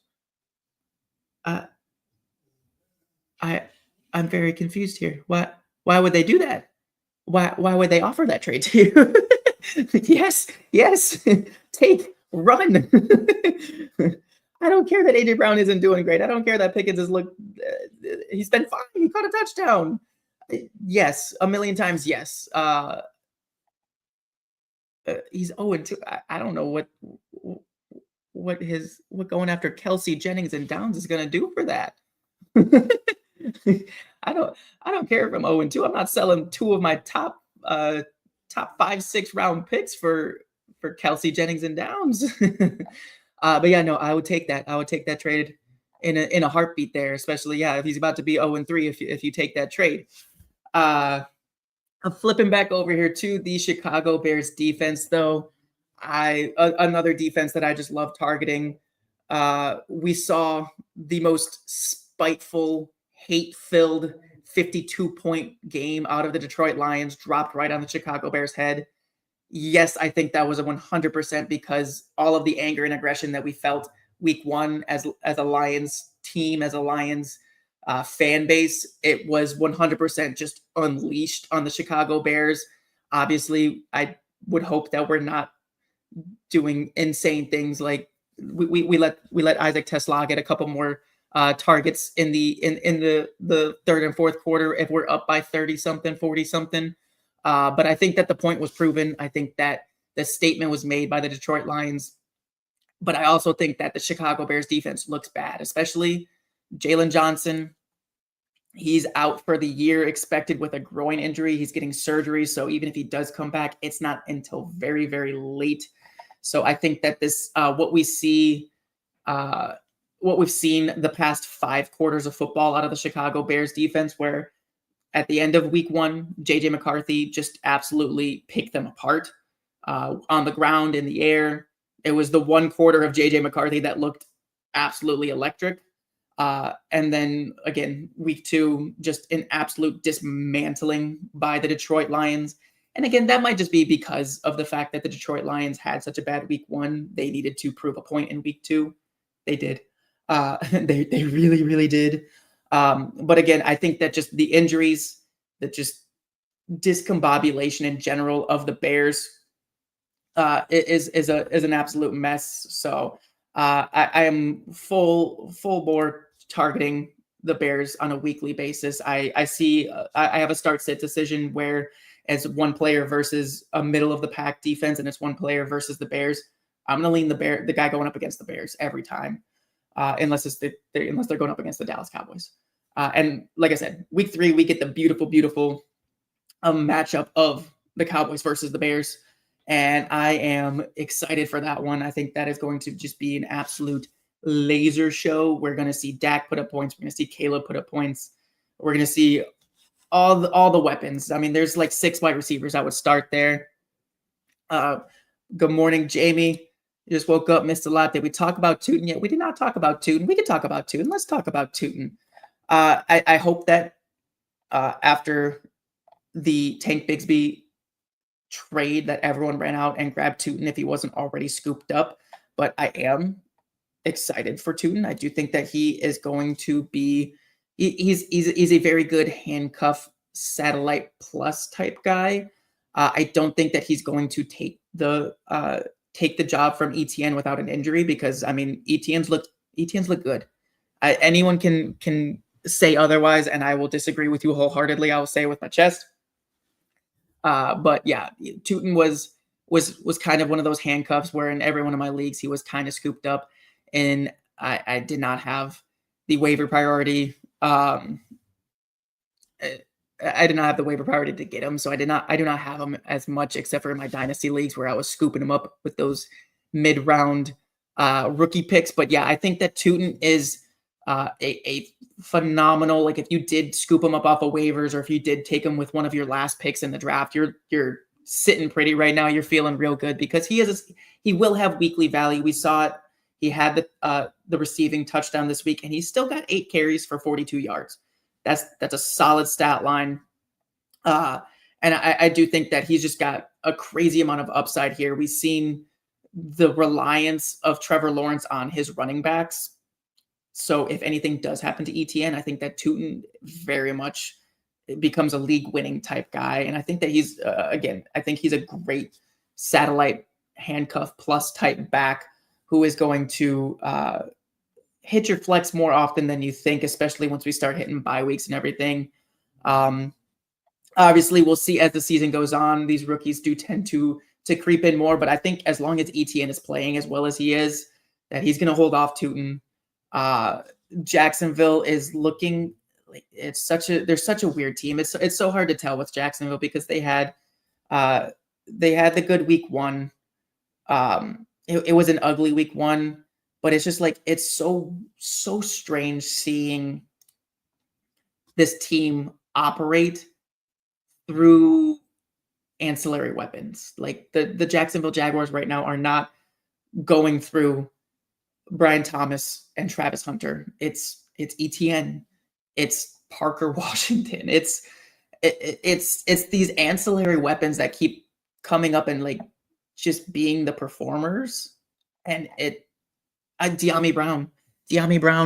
I'm very confused here. Why would they do that? Why would they offer that trade to you? Yes. Take. Run. I don't care that A.J. Brown isn't doing great. I don't care that Pickens has looked, he's been fine. He caught a touchdown. Yes, a million times yes. He's 0-2. I don't know what going after Kelsey, Jennings, and Downs is going to do for that. I don't care if I'm 0-2. I'm not selling 2 of my top 5-6 round picks for Kelsey, Jennings, and Downs. But yeah, no, I would take that. I would take that trade in a heartbeat there, especially, if he's about to be 0-3, if you take that trade. I'm flipping back over here to the Chicago Bears defense, though. Another defense that I just love targeting. We saw the most spiteful, hate-filled 52-point game out of the Detroit Lions dropped right on the Chicago Bears' head. Yes, I think that was a 100% because all of the anger and aggression that we felt week 1 as a Lions team, as a Lions fan base, it was 100% just unleashed on the Chicago Bears. Obviously, I would hope that we're not doing insane things like we let Isaac Tesla get a couple more targets in the third and fourth quarter if we're up by 30-something, 40-something. But I think that the point was proven. I think that the statement was made by the Detroit Lions. But I also think that the Chicago Bears defense looks bad, especially Jalen Johnson. He's out for the year, expected with a groin injury. He's getting surgery. So even if he does come back, it's not until very, very late. So I think that this, what we've seen the past 5 quarters of football out of the Chicago Bears defense, where at the end of week 1, J.J. McCarthy just absolutely picked them apart on the ground, in the air. It was the one quarter of J.J. McCarthy that looked absolutely electric. And then again, week 2, just an absolute dismantling by the Detroit Lions. And again, that might just be because of the fact that the Detroit Lions had such a bad week 1. They needed to prove a point in week 2. They did. They really, really did. But again, I think that just the injuries, that just discombobulation in general of the Bears is an absolute mess. So I am full bore targeting the Bears on a weekly basis. I see I have a start-sit decision where it's one player versus a middle of the pack defense, and it's one player versus the Bears. I'm going to lean the guy going up against the Bears every time, unless they're going up against the Dallas Cowboys. And like I said, week 3, we get the beautiful matchup of the Cowboys versus the Bears. And I am excited for that one. I think that is going to just be an absolute laser show. We're going to see Dak put up points. We're going to see Caleb put up points. We're going to see all the weapons. I mean, there's like 6 wide receivers I would start there. Good morning, Jamie. Just woke up, missed a lot. Did we talk about Tootin yet? We did not talk about Tootin. We could talk about Tootin. Let's talk about Tootin. I hope that after the Tank Bigsby trade that everyone ran out and grabbed Tootin if he wasn't already scooped up. But I am excited for Tootin. I do think that he is going to be he's a very good handcuff satellite plus type guy. I don't think that he's going to take the job from ETN without an injury because I mean ETN's look good. Anyone can say otherwise, and I will disagree with you wholeheartedly. I will say it with my chest. But yeah, Tootin was kind of one of those handcuffs where in every one of my leagues he was kind of scooped up, and I did not have the waiver priority. I did not have the waiver priority to get him, so I do not have him as much except for in my dynasty leagues where I was scooping him up with those mid-round rookie picks. But yeah, I think that Tootin is a phenomenal, like if you did scoop him up off of waivers or if you did take him with one of your last picks in the draft, you're sitting pretty right now. You're feeling real good because he will have weekly value. We saw it. He had the receiving touchdown this week, and he's still got 8 carries for 42 yards. That's a solid stat line. And I do think that he's just got a crazy amount of upside here. We've seen the reliance of Trevor Lawrence on his running backs. So if anything does happen to ETN, I think that Tootin very much becomes a league-winning type guy. And I think that he's, again, I think he's a great satellite handcuff plus type back who is going to hit your flex more often than you think, especially once we start hitting bye weeks and everything. Obviously, we'll see as the season goes on. These rookies do tend to creep in more, but I think as long as ETN is playing as well as he is, that he's going to hold off Tootin. Jacksonville is looking like they're such a weird team. It's so hard to tell with Jacksonville because they had the good week 1. It was an ugly week 1, but it's just like it's so strange seeing this team operate through ancillary weapons. Like the Jacksonville Jaguars right now are not going through Brian Thomas and Travis Hunter. It's ETN. It's Parker Washington. It's these ancillary weapons that keep coming up and like just being the performers. And De'Ami Brown,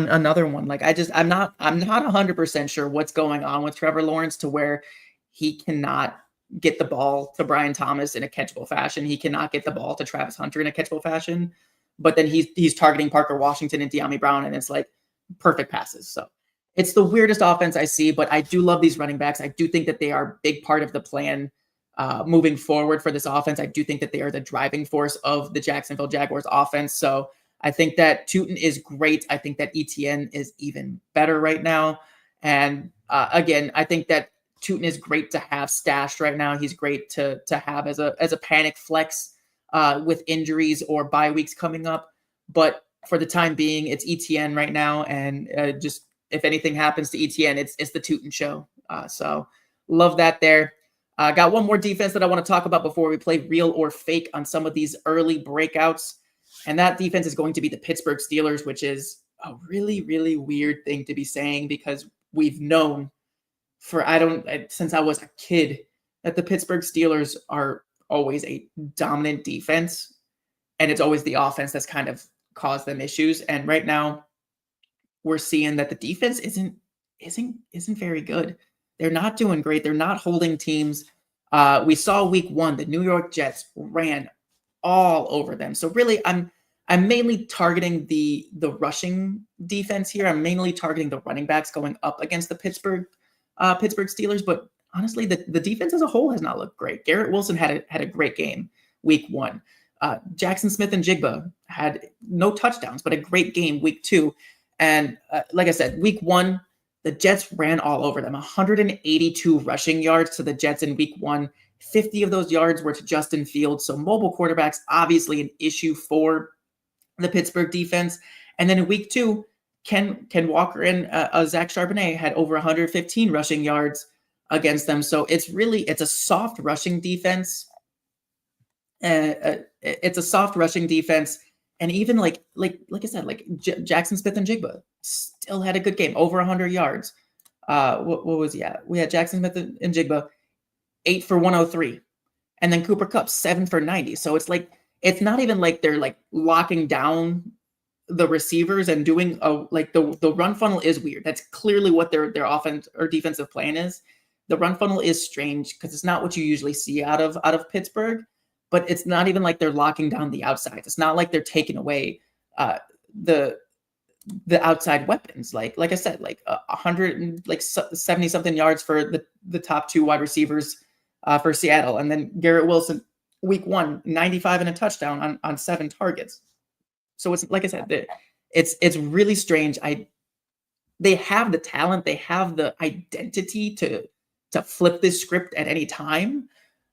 another one. Like I'm not 100% sure what's going on with Trevor Lawrence to where he cannot get the ball to Brian Thomas in a catchable fashion. He cannot get the ball to Travis Hunter in a catchable fashion. But then he's targeting Parker Washington and De'Ami Brown, and it's like perfect passes. So it's the weirdest offense I see, but I do love these running backs. I do think that they are a big part of the plan moving forward for this offense. I do think that they are the driving force of the Jacksonville Jaguars offense. So I think that Tootin is great. I think that ETN is even better right now. And again, I think that Tootin is great to have stashed right now. He's great to have as a panic flex with injuries or bye weeks coming up. But for the time being, it's ETN right now. And just if anything happens to ETN, it's the Tootin show. So love that there. Got one more defense that I want to talk about before we play real or fake on some of these early breakouts. And that defense is going to be the Pittsburgh Steelers, which is a really, really weird thing to be saying because we've known since I was a kid that the Pittsburgh Steelers are always a dominant defense, and it's always the offense that's kind of caused them issues. And right now we're seeing that the defense isn't very good. They're not doing great. They're not holding teams. We saw week 1, the New York Jets ran all over them. So really I'm mainly targeting the rushing defense here. I'm mainly targeting the running backs going up against the Pittsburgh Steelers, but honestly, the defense as a whole has not looked great. Garrett Wilson had a great game week 1. Jackson Smith and Jigba had no touchdowns, but a great game week 2. And like I said, week 1, the Jets ran all over them. 182 rushing yards to the Jets in week 1. 50 of those yards were to Justin Fields. So mobile quarterbacks, obviously an issue for the Pittsburgh defense. And then in week 2, Ken Walker and Zach Charbonnet had over 115 rushing yards against them. So it's a soft rushing defense. It's a soft rushing defense And even like I said, like Jackson Smith and Jigba still had a good game, over 100 yards. What was he at? We had Jackson Smith and Jigba 8 for 103, and then Cooper Kupp 7 for 90. So it's like it's not even like they're like locking down the receivers and doing like the run funnel is weird. That's clearly what their offense or defensive plan is. The run funnel is strange because it's not what you usually see out of Pittsburgh, but it's not even like they're locking down the outsides. It's not like they're taking away the outside weapons. Like I said, like 170 something yards for the top two wide receivers for Seattle, and then Garrett Wilson week 1, 95 and a touchdown on 7 targets. So it's like I said, it's really strange. They have the talent, they have the identity to flip this script at any time.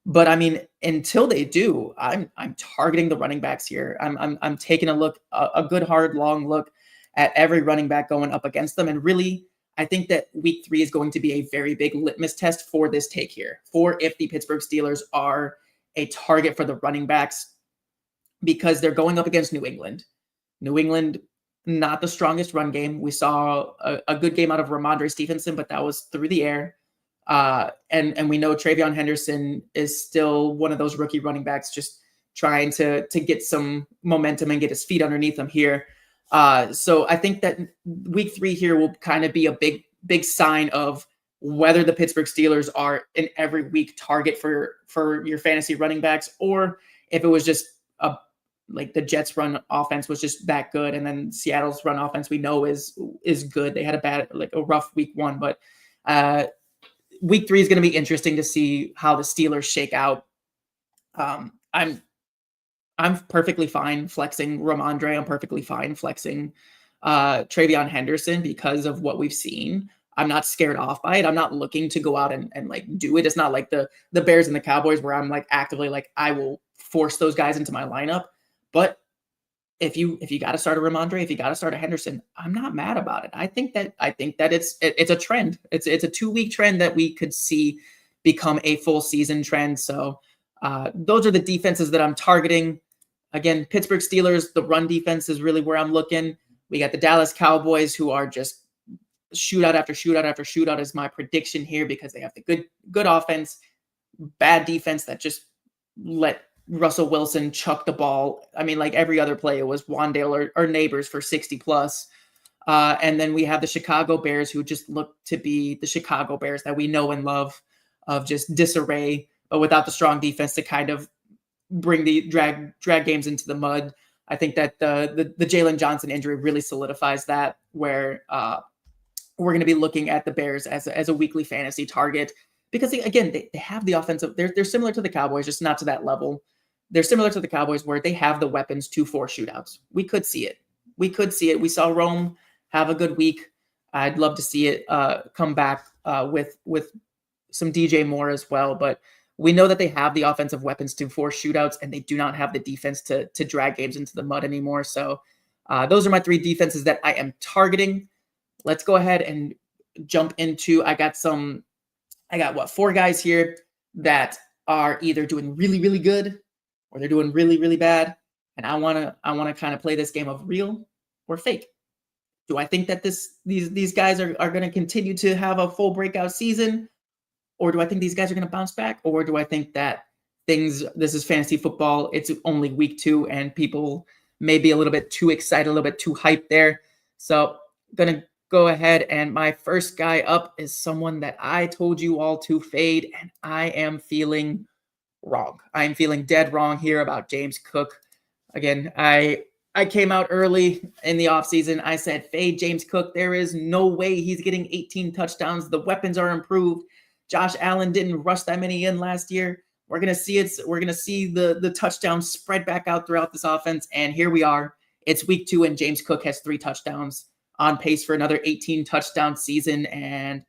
But I mean, until they do, I'm targeting the running backs here. I'm taking a good hard long look at every running back going up against them. And really, I think that week 3 is going to be a very big litmus test for this take here, for if the Pittsburgh Steelers are a target for the running backs, because they're going up against New England. New England, not the strongest run game. We saw a good game out of Ramondre Stevenson, but that was through the air. And we know TreVeyon Henderson is still one of those rookie running backs just trying to get some momentum and get his feet underneath him here. So I think that week 3 here will kind of be a big sign of whether the Pittsburgh Steelers are an every week target for your fantasy running backs, or if it was just like the Jets run offense was just that good. And then Seattle's run offense we know is good. They had a rough week 1, but week 3 is going to be interesting to see how the Steelers shake out. I'm perfectly fine flexing Ramondre. I'm perfectly fine flexing TreVeyon Henderson because of what we've seen. I'm not scared off by it. I'm not looking to go out and like do it. It's not like the Bears and the Cowboys where I'm like actively like I will force those guys into my lineup. But if you got to start a Ramondre, if you got to start a Henderson, I'm not mad about it. I think that it's a trend. It's a 2-week trend that we could see become a full season trend. So those are the defenses that I'm targeting. Again, Pittsburgh Steelers, the run defense is really where I'm looking. We got the Dallas Cowboys, who are just shootout after shootout after shootout is my prediction here, because they have the good offense, bad defense that just let Russell Wilson chuck the ball. I mean, like every other play, it was Wandale or Neighbors for 60 plus. And then we have the Chicago Bears, who just look to be the Chicago Bears that we know and love, of just disarray, but without the strong defense to kind of bring the drag games into the mud. I think that the Jalen Johnson injury really solidifies that, where we're going to be looking at the Bears as a weekly fantasy target, because again, they have the offensive. They're similar to the Cowboys, just not to that level. They're similar to the Cowboys where they have the weapons to force shootouts. We could see it. We saw Rome have a good week. I'd love to see it come back with some DJ Moore as well. But we know that they have the offensive weapons to force shootouts, and they do not have the defense to drag games into the mud anymore. So those are my 3 defenses that I am targeting. Let's go ahead and jump into. I got 4 guys here that are either doing really, really good or they're doing really, really bad. And I want to kind of play this game of real or fake. Do I think that these guys are going to continue to have a full breakout season? Or do I think these guys are going to bounce back? Or do I think that this is fantasy football, it's only week 2 and people may be a little bit too excited, a little bit too hyped there. So I'm going to go ahead, and my first guy up is someone that I told you all to fade, and I am feeling wrong. I am feeling dead wrong here about James Cook. Again, I came out early in the offseason. I said, fade James Cook. There is no way he's getting 18 touchdowns. The weapons are improved. Josh Allen didn't rush that many in last year. We're going to see it. We're going to see the touchdowns spread back out throughout this offense. And here we are. It's week 2, and James Cook has 3 touchdowns, on pace for another 18 touchdown season. And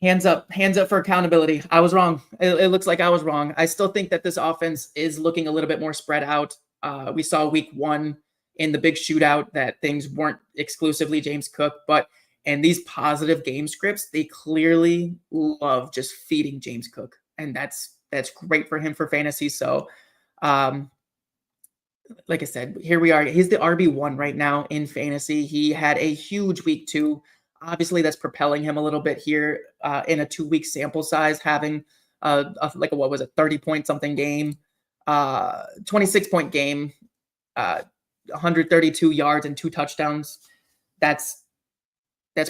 hands up for accountability. I was wrong. It looks like I was wrong. I still think that this offense is looking a little bit more spread out. We saw week 1 in the big shootout that things weren't exclusively James Cook, but in these positive game scripts, they clearly love just feeding James Cook. And that's great for him for fantasy. So like I said, here we are. He's the RB1 right now in fantasy. He had a huge week 2. Obviously, that's propelling him a little bit here in a 2-week sample size, having what was it, 30-point something game, 26-point game, 132 yards and 2 touchdowns. That's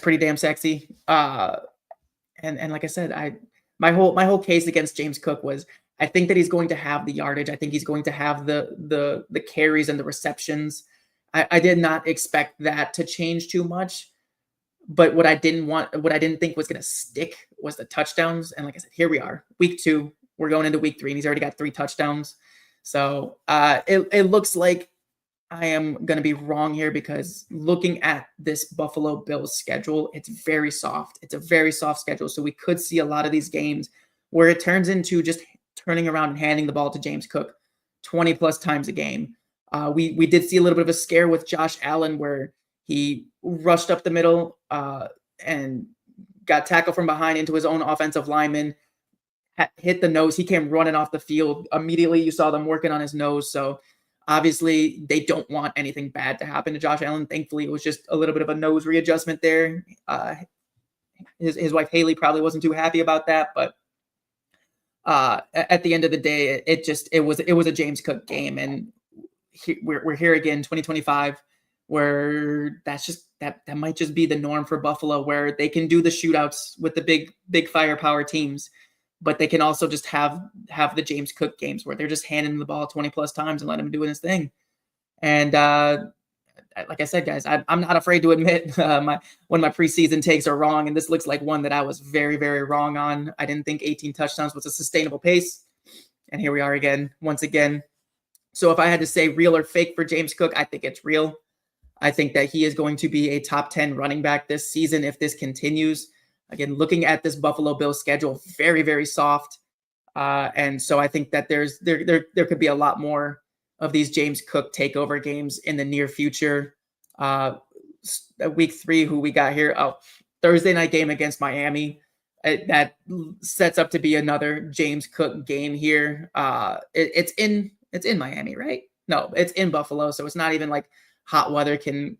pretty damn sexy. And like I said, my whole case against James Cook was I think that he's going to have the yardage. I think he's going to have the carries and the receptions. I did not expect that to change too much. But what I didn't think was going to stick was the touchdowns. And like I said, here we are, week 2. We're going into week 3, and he's already got 3 touchdowns. So it looks like I am going to be wrong here, because looking at this Buffalo Bills schedule, it's very soft. It's a very soft schedule. So we could see a lot of these games where it turns into just turning around and handing the ball to James Cook 20 plus times a game. We did see a little bit of a scare with Josh Allen where he rushed up the middle and got tackled from behind into his own offensive lineman, hit the nose. He came running off the field. Immediately, you saw them working on his nose. So obviously, they don't want anything bad to happen to Josh Allen. Thankfully, it was just a little bit of a nose readjustment there. His wife, Haley, probably wasn't too happy about that. But at the end of the day, it was a James Cook game. And we're here again, 2025, where that might just be the norm for Buffalo, where they can do the shootouts with the big firepower teams, but they can also just have the James Cook games where they're just handing the ball 20 plus times and letting him do his thing. And like I said, guys, I'm not afraid to admit one of my preseason takes are wrong, and this looks like one that I was very, very wrong on. I didn't think 18 touchdowns was a sustainable pace, and here we are again, once again. So if I had to say real or fake for James Cook, I think it's real. I think that he is going to be a top 10 running back this season if this continues. Again, looking at this Buffalo Bills schedule, very, very soft. And so I think that there could be a lot more of these James Cook takeover games in the near future. Week 3, who we got here? Oh, Thursday night game against Miami. That sets up to be another James Cook game here. It's in Miami, right? No, it's in Buffalo. So it's not even like hot weather can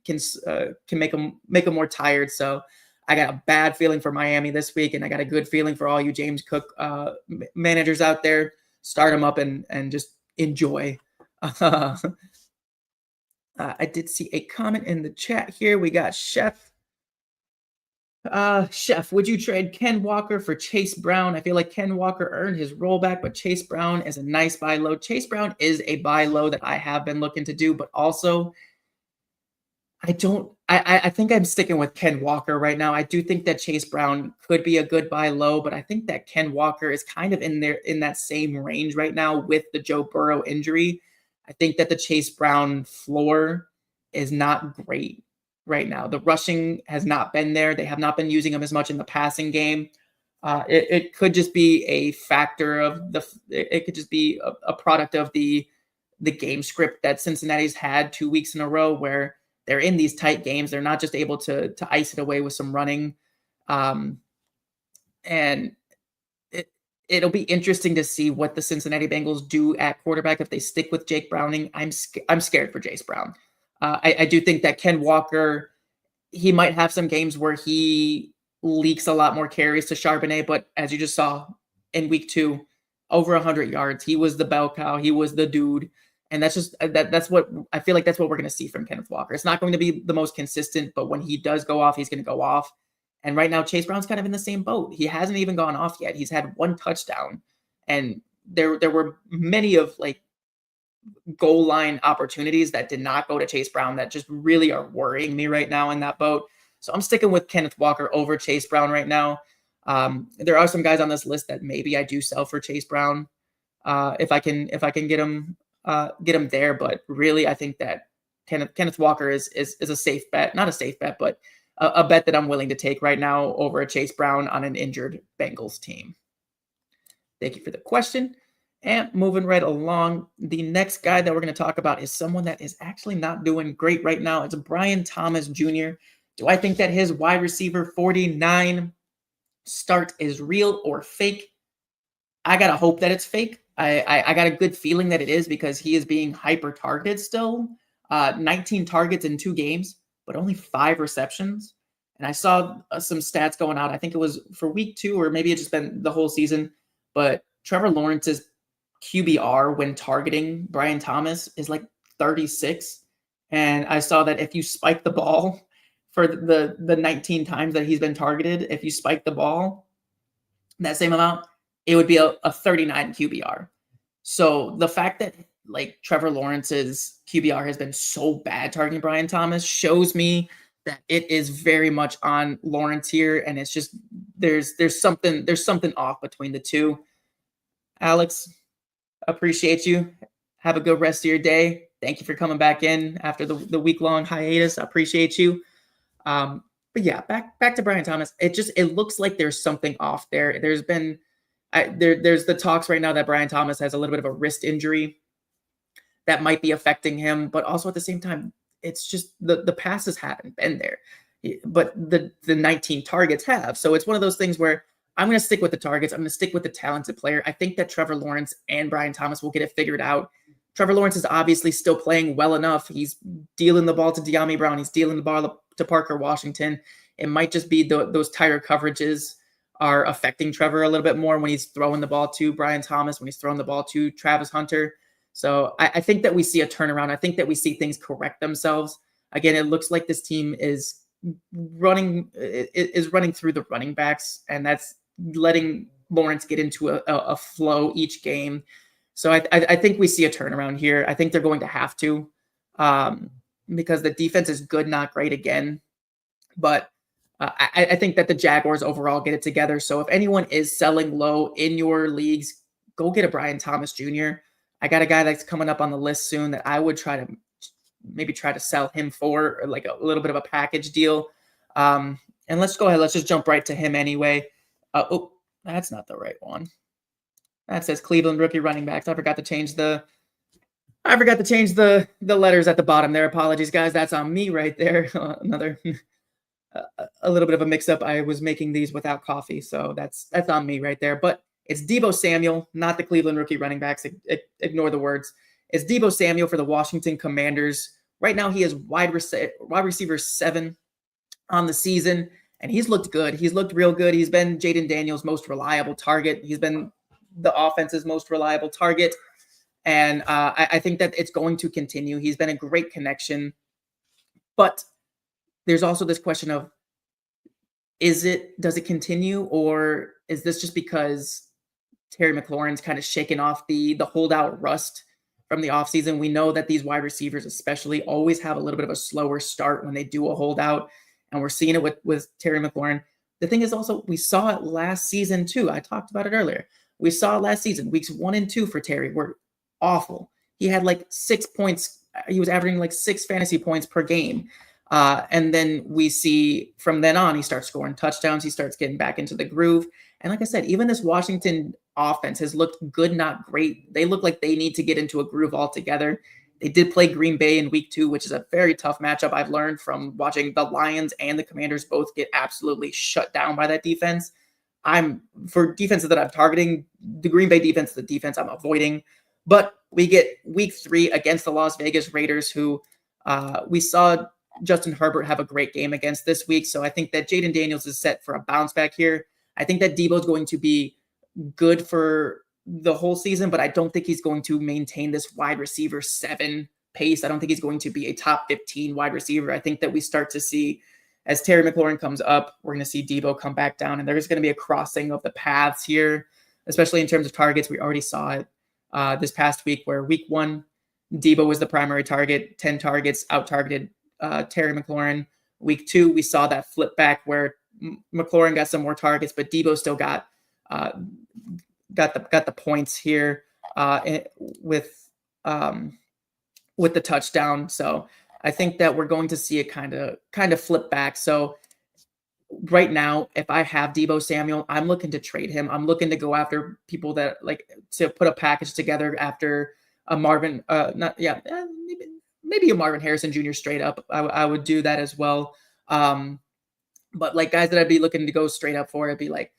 make them more tired. So I got a bad feeling for Miami this week, and I got a good feeling for all you James Cook managers out there. Start them up and just enjoy. I did see a comment in the chat here. We got Chef. Chef, would you trade Ken Walker for Chase Brown? I feel like Ken Walker earned his rollback, but Chase Brown is a nice buy low. Chase Brown is a buy low that I have been looking to do, but also I think I'm sticking with Ken Walker right now. I do think that Chase Brown could be a good buy low, but I think that Ken Walker is kind of in that same range right now with the Joe Burrow injury. I think that the Chase Brown floor is not great right now. The rushing has not been there. They have not been using him as much in the passing game. It could just be a factor of it could just be a product of the game script that Cincinnati's had 2 weeks in a row where they're in these tight games. They're not just able to ice it away with some running. And it'll be interesting to see what the Cincinnati Bengals do at quarterback if they stick with Jake Browning. I'm scared for Chase Brown. I do think that Ken Walker, he might have some games where he leaks a lot more carries to Charbonnet, but as you just saw in week 2, over 100 yards. He was the bell cow. He was the dude. And that's just that's what I feel like that's what we're going to see from Kenneth Walker. It's not going to be the most consistent, but when he does go off, he's going to go off. And right now, Chase Brown's kind of in the same boat. He hasn't even gone off yet. He's had 1 touchdown. And there were many of like goal line opportunities that did not go to Chase Brown that just really are worrying me right now in that boat. So I'm sticking with Kenneth Walker over Chase Brown right now. There are some guys on this list that maybe I do sell for Chase Brown if I can get him there. But really, I think that Kenneth Walker is a safe bet, not a safe bet, but a bet that I'm willing to take right now over a Chase Brown on an injured Bengals team. Thank you for the question. And moving right along, the next guy that we're going to talk about is someone that is actually not doing great right now. It's Brian Thomas Jr. Do I think that his wide receiver 49 start is real or fake? I got to hope that it's fake. I got a good feeling that it is because he is being hyper targeted still. 19 targets in 2 games, but only 5 receptions. And I saw some stats going out. I think it was for week 2, or maybe it's just been the whole season. But Trevor Lawrence's QBR when targeting Brian Thomas is like 36. And I saw that if you spike the ball for the 19 times that he's been targeted, if you spike the ball that same amount, it would be a 39 QBR. So the fact that like Trevor Lawrence's QBR has been so bad targeting Brian Thomas shows me that it is very much on Lawrence here, and it's just there's something off between the two. Alex, appreciate you. Have a good rest of your day. Thank you for coming back in after the week-long hiatus. I appreciate you. But yeah, back to Brian Thomas. It looks like there's something off there. There's been there's the talks right now that Brian Thomas has a little bit of a wrist injury that might be affecting him, but also at the same time, it's just the passes haven't been there, but the 19 targets have. So it's one of those things where I'm going to stick with the targets. I'm going to stick with the talented player. I think that Trevor Lawrence and Brian Thomas will get it figured out. Trevor Lawrence is obviously still playing well enough. He's dealing the ball to De'Ami Brown. He's dealing the ball to Parker Washington. It might just be those tighter coverages are affecting Trevor a little bit more when he's throwing the ball to Brian Thomas, when he's throwing the ball to Travis Hunter. So I think that we see a turnaround. I think that we see things correct themselves. Again, it looks like this team is running through the running backs, and that's letting Lawrence get into a flow each game. So I think we see a turnaround here. I think they're going to have to, because the defense is good, not great again. But I think that the Jaguars overall get it together. So if anyone is selling low in your leagues, go get a Brian Thomas Jr. I got a guy that's coming up on the list soon that I would try to sell him for like a little bit of a package deal. And let's go ahead. Let's just jump right to him anyway. Oh, that's not the right one. That says Cleveland rookie running backs. I forgot to change the letters at the bottom there. Apologies, guys. That's on me right there. Another a little bit of a mix-up. I was making these without coffee, so that's on me right there. But it's Deebo Samuel, not the Cleveland rookie running backs. Ignore the words. It's Deebo Samuel for the Washington Commanders. Right now, he is wide receiver 7 on the season, and he's looked good. He's looked real good. He's been Jaden Daniels' most reliable target. He's been the offense's most reliable target, and I think that it's going to continue. He's been a great connection, but there's also this question of, does it continue, or is this just because Terry McLaurin's kind of shaken off the holdout rust from the offseason? We know that these wide receivers especially always have a little bit of a slower start when they do a holdout, and we're seeing it with Terry McLaurin. The thing is also, we saw it last season too. I talked about it earlier. We saw it last season. Weeks 1 and 2 for Terry were awful. He had like 6 points. He was averaging like 6 fantasy points per game. And then we see from then on, he starts scoring touchdowns. He starts getting back into the groove. And like I said, even this Washington offense has looked good, not great. They look like they need to get into a groove altogether. They did play Green Bay in week 2, which is a very tough matchup. I've learned from watching the Lions and the Commanders both get absolutely shut down by that defense. For defenses that I'm targeting, the Green Bay defense, the defense I'm avoiding. But we get week 3 against the Las Vegas Raiders, who we saw Justin Herbert have a great game against this week. So I think that Jaden Daniels is set for a bounce back here. I think that Deebo is going to be good for the whole season, but I don't think he's going to maintain this wide receiver 7 pace. I don't think he's going to be a top 15 wide receiver. I think that we start to see, as Terry McLaurin comes up, we're going to see Deebo come back down, and there's going to be a crossing of the paths here, especially in terms of targets. We already saw it this past week, where week 1, Deebo was the primary target, 10 targets, out-targeted Terry McLaurin. Week 2, we saw that flip back where McLaurin got some more targets, but Deebo still got the points here with the touchdown. So I think that we're going to see it kind of flip back. So right now, if I have Deebo Samuel, I'm looking to trade him. I'm looking to go after people that like to put a package together after a Marvin, maybe a Marvin Harrison Jr. straight up. I would do that as well. But like guys that I'd be looking to go straight up for, it'd be like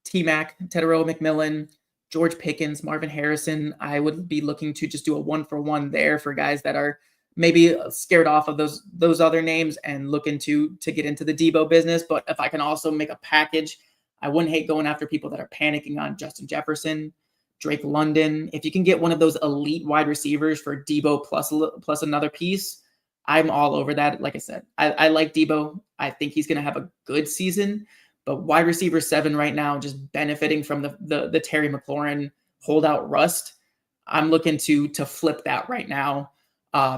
T-Mac, Tedero McMillan, George Pickens, Marvin Harrison. I would be looking to just do a 1-for-1 there for guys that are maybe scared off of those other names and looking to get into the Deebo business. But if I can also make a package, I wouldn't hate going after people that are panicking on Justin Jefferson, Drake London. If you can get one of those elite wide receivers for Deebo plus another piece, I'm all over that. Like I said, I like Deebo. I think he's going to have a good season, but wide receiver 7 right now, just benefiting from the Terry McLaurin holdout rust. I'm looking to flip that right now.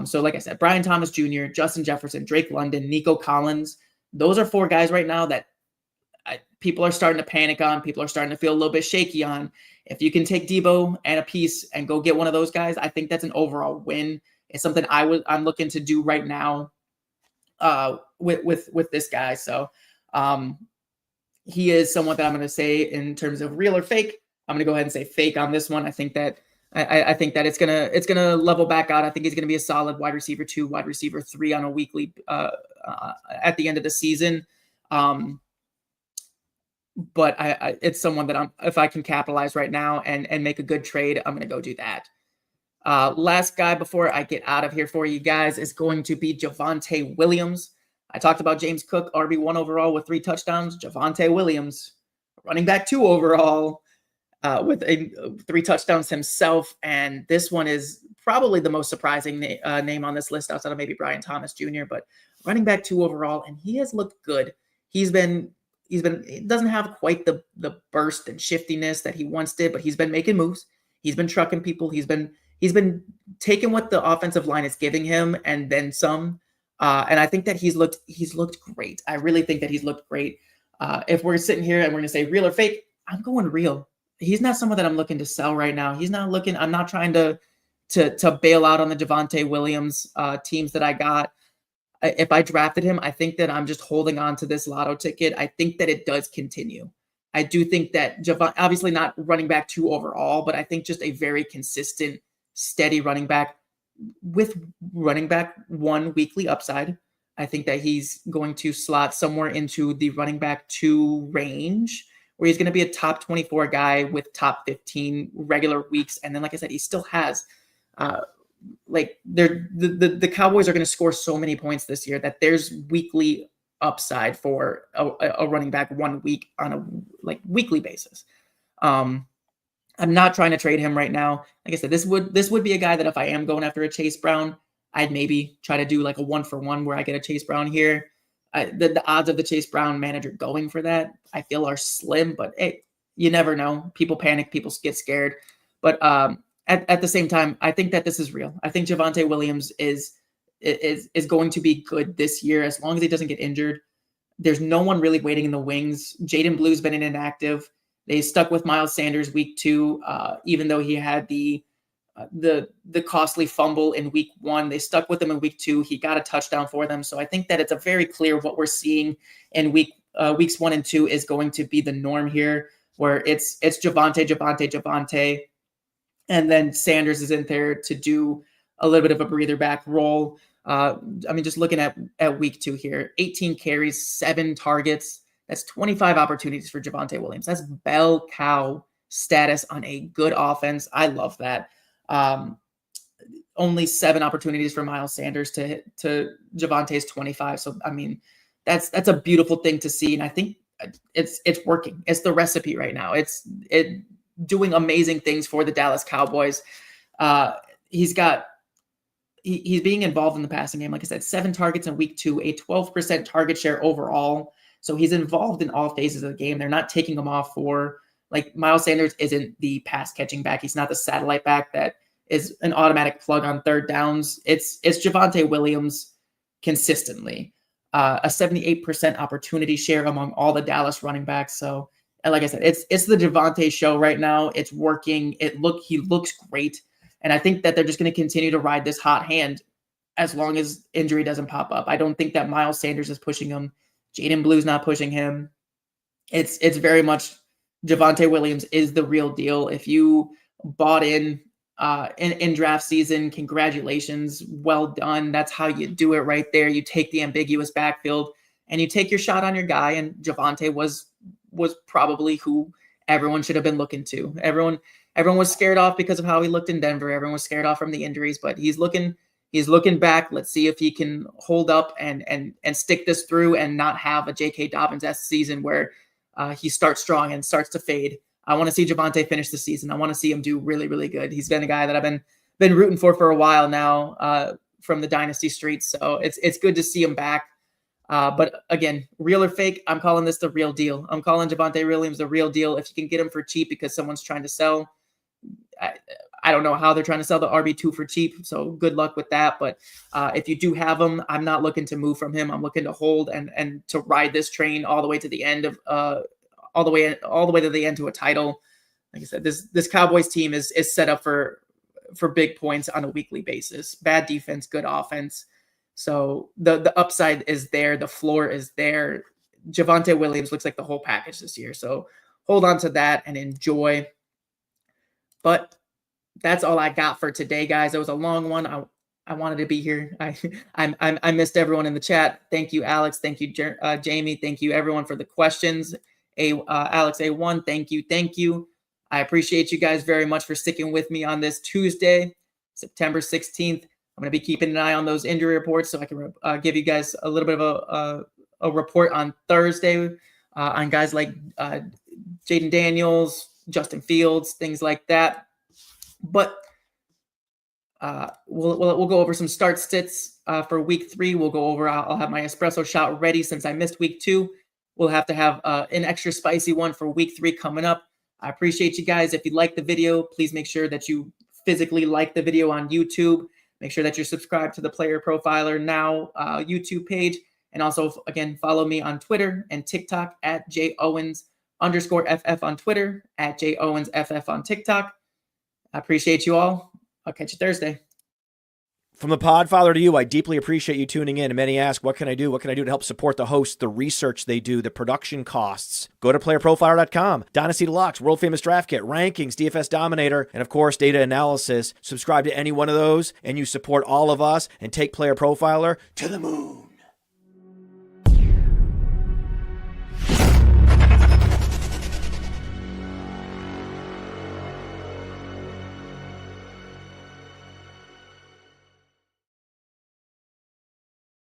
So like I said, Brian Thomas Jr., Justin Jefferson, Drake London, Nico Collins. Those are 4 guys right now that people are starting to panic on. People are starting to feel a little bit shaky on. If you can take Deebo and a piece and go get one of those guys, I think that's an overall win. It's something I'm looking to do right now with this guy. So he is someone that I'm going to say in terms of real or fake. I'm going to go ahead and say fake on this one. I think that I think that it's gonna level back out. I think he's gonna be a solid wide receiver 2, wide receiver 3 on a weekly at the end of the season. But it's someone that if I can capitalize right now and make a good trade, I'm gonna go do that. Last guy before I get out of here for you guys is going to be Javonte Williams. I talked about James Cook, RB1 overall with 3 touchdowns. Javonte Williams, running back 2 overall. With 3 touchdowns himself. And this one is probably the most surprising name on this list outside of maybe Brian Thomas Jr., but running back 2 overall. And he has looked good. He doesn't have quite the burst and shiftiness that he once did, but he's been making moves. He's been trucking people. He's been taking what the offensive line is giving him and then some. And I think that he's looked great. I really think that he's looked great. If we're sitting here and we're going to say real or fake, I'm going real. He's not someone that I'm looking to sell right now. I'm not trying to bail out on the Javonte Williams teams that I got. If I drafted him, I think that I'm just holding on to this lotto ticket. I think that it does continue. I do think that Javonte, obviously not running back 2 overall, but I think just a very consistent, steady running back with running back 1 weekly upside. I think that he's going to slot somewhere into the running back 2 range, where he's going to be a top 24 guy with top 15 regular weeks. And then, like I said, he still has the Cowboys are going to score so many points this year that there's weekly upside for a running back 1 week on a weekly basis. I'm not trying to trade him right now. Like I said, this would be a guy that if I am going after a Chase Brown, I'd maybe try to do like a 1-for-1 where I get a Chase Brown here. The odds of the Chase Brown manager going for that, I feel, are slim, but hey, you never know. People panic, people get scared. But at the same time, I think that this is real. I think Javonte Williams is going to be good this year as long as he doesn't get injured. There's no one really waiting in the wings. Jaden Blue's been inactive. They stuck with Miles Sanders week 2, even though he had the costly fumble in week 1. They stuck with him in week 2. He got a touchdown for them. So I think that it's a very clear what we're seeing in weeks 1 and 2 is going to be the norm here, where it's Javonte, and then Sanders is in there to do a little bit of a breather back role. Just looking at week 2 here, 18 carries, 7 targets. That's 25 opportunities for Javonte Williams. That's bell cow status on a good offense. I love that. Only 7 opportunities for Miles Sanders to Javonte's 25. So, that's a beautiful thing to see. And I think it's working. It's the recipe right now. It's doing amazing things for the Dallas Cowboys. He's being involved in the passing game. Like I said, 7 targets in week 2, a 12% target share overall. So he's involved in all phases of the game. They're not taking him off for, like, Miles Sanders isn't the pass catching back. He's not the satellite back that is an automatic plug on third downs. It's Javonte Williams consistently. A 78% opportunity share among all the Dallas running backs. So, and like I said, it's the Javonte show right now. It's working. He looks great. And I think that they're just going to continue to ride this hot hand as long as injury doesn't pop up. I don't think that Miles Sanders is pushing him. Jaden Blue's not pushing him. It's very much Javonte Williams is the real deal. If you bought in draft season, congratulations. Well done. That's how you do it right there. You take the ambiguous backfield and you take your shot on your guy. And Javonte was probably who everyone should have been looking to. Everyone, everyone was scared off because of how he looked in Denver. Everyone was scared off from the injuries, but he's looking back. Let's see if he can hold up and stick this through and not have a J.K. Dobbins-esque season where he starts strong and starts to fade. I want to see Javonte finish the season. I want to see him do really, really good. He's been a guy that I've been rooting for a while now from the dynasty streets. So it's good to see him back. But again, real or fake, I'm calling this the real deal. I'm calling Javonte Williams the real deal. If you can get him for cheap because someone's trying to sell, I don't know how they're trying to sell the RB2 for cheap. So good luck with that. But if you do have him, I'm not looking to move from him. I'm looking to hold and to ride this train all the way to the end of all the way to the end to a title. Like I said, this Cowboys team is set up for big points on a weekly basis. Bad defense, good offense. So the upside is there. The floor is there. Javonte Williams looks like the whole package this year. So hold on to that and enjoy. But that's all I got for today, guys. It was a long one. I wanted to be here. I missed everyone in the chat. Thank you, Alex. Thank you, Jamie. Thank you, everyone, for the questions. Alex A1, thank you. I appreciate you guys very much for sticking with me on this Tuesday, September 16th. I'm going to be keeping an eye on those injury reports so I can give you guys a little bit of a report on Thursday on guys like Jaden Daniels, Justin Fields, things like that. But we'll go over some start sits for week 3. We'll go over. I'll have my espresso shot ready since I missed week 2. We'll have to have an extra spicy one for week 3 coming up. I appreciate you guys. If you like the video, please make sure that you physically like the video on YouTube. Make sure that you're subscribed to the Player Profiler Now YouTube page. And also, again, follow me on Twitter and TikTok at JOwens_FF on Twitter, at JOwensFF on TikTok. I appreciate you all. I'll catch you Thursday. From the Podfather to you, I deeply appreciate you tuning in. And many ask, what can I do? What can I do to help support the hosts, the research they do, the production costs? Go to playerprofiler.com, Dynasty Deluxe, World Famous Draft Kit, Rankings, DFS Dominator, and of course, data analysis. Subscribe to any one of those, and you support all of us and take Player Profiler to the moon.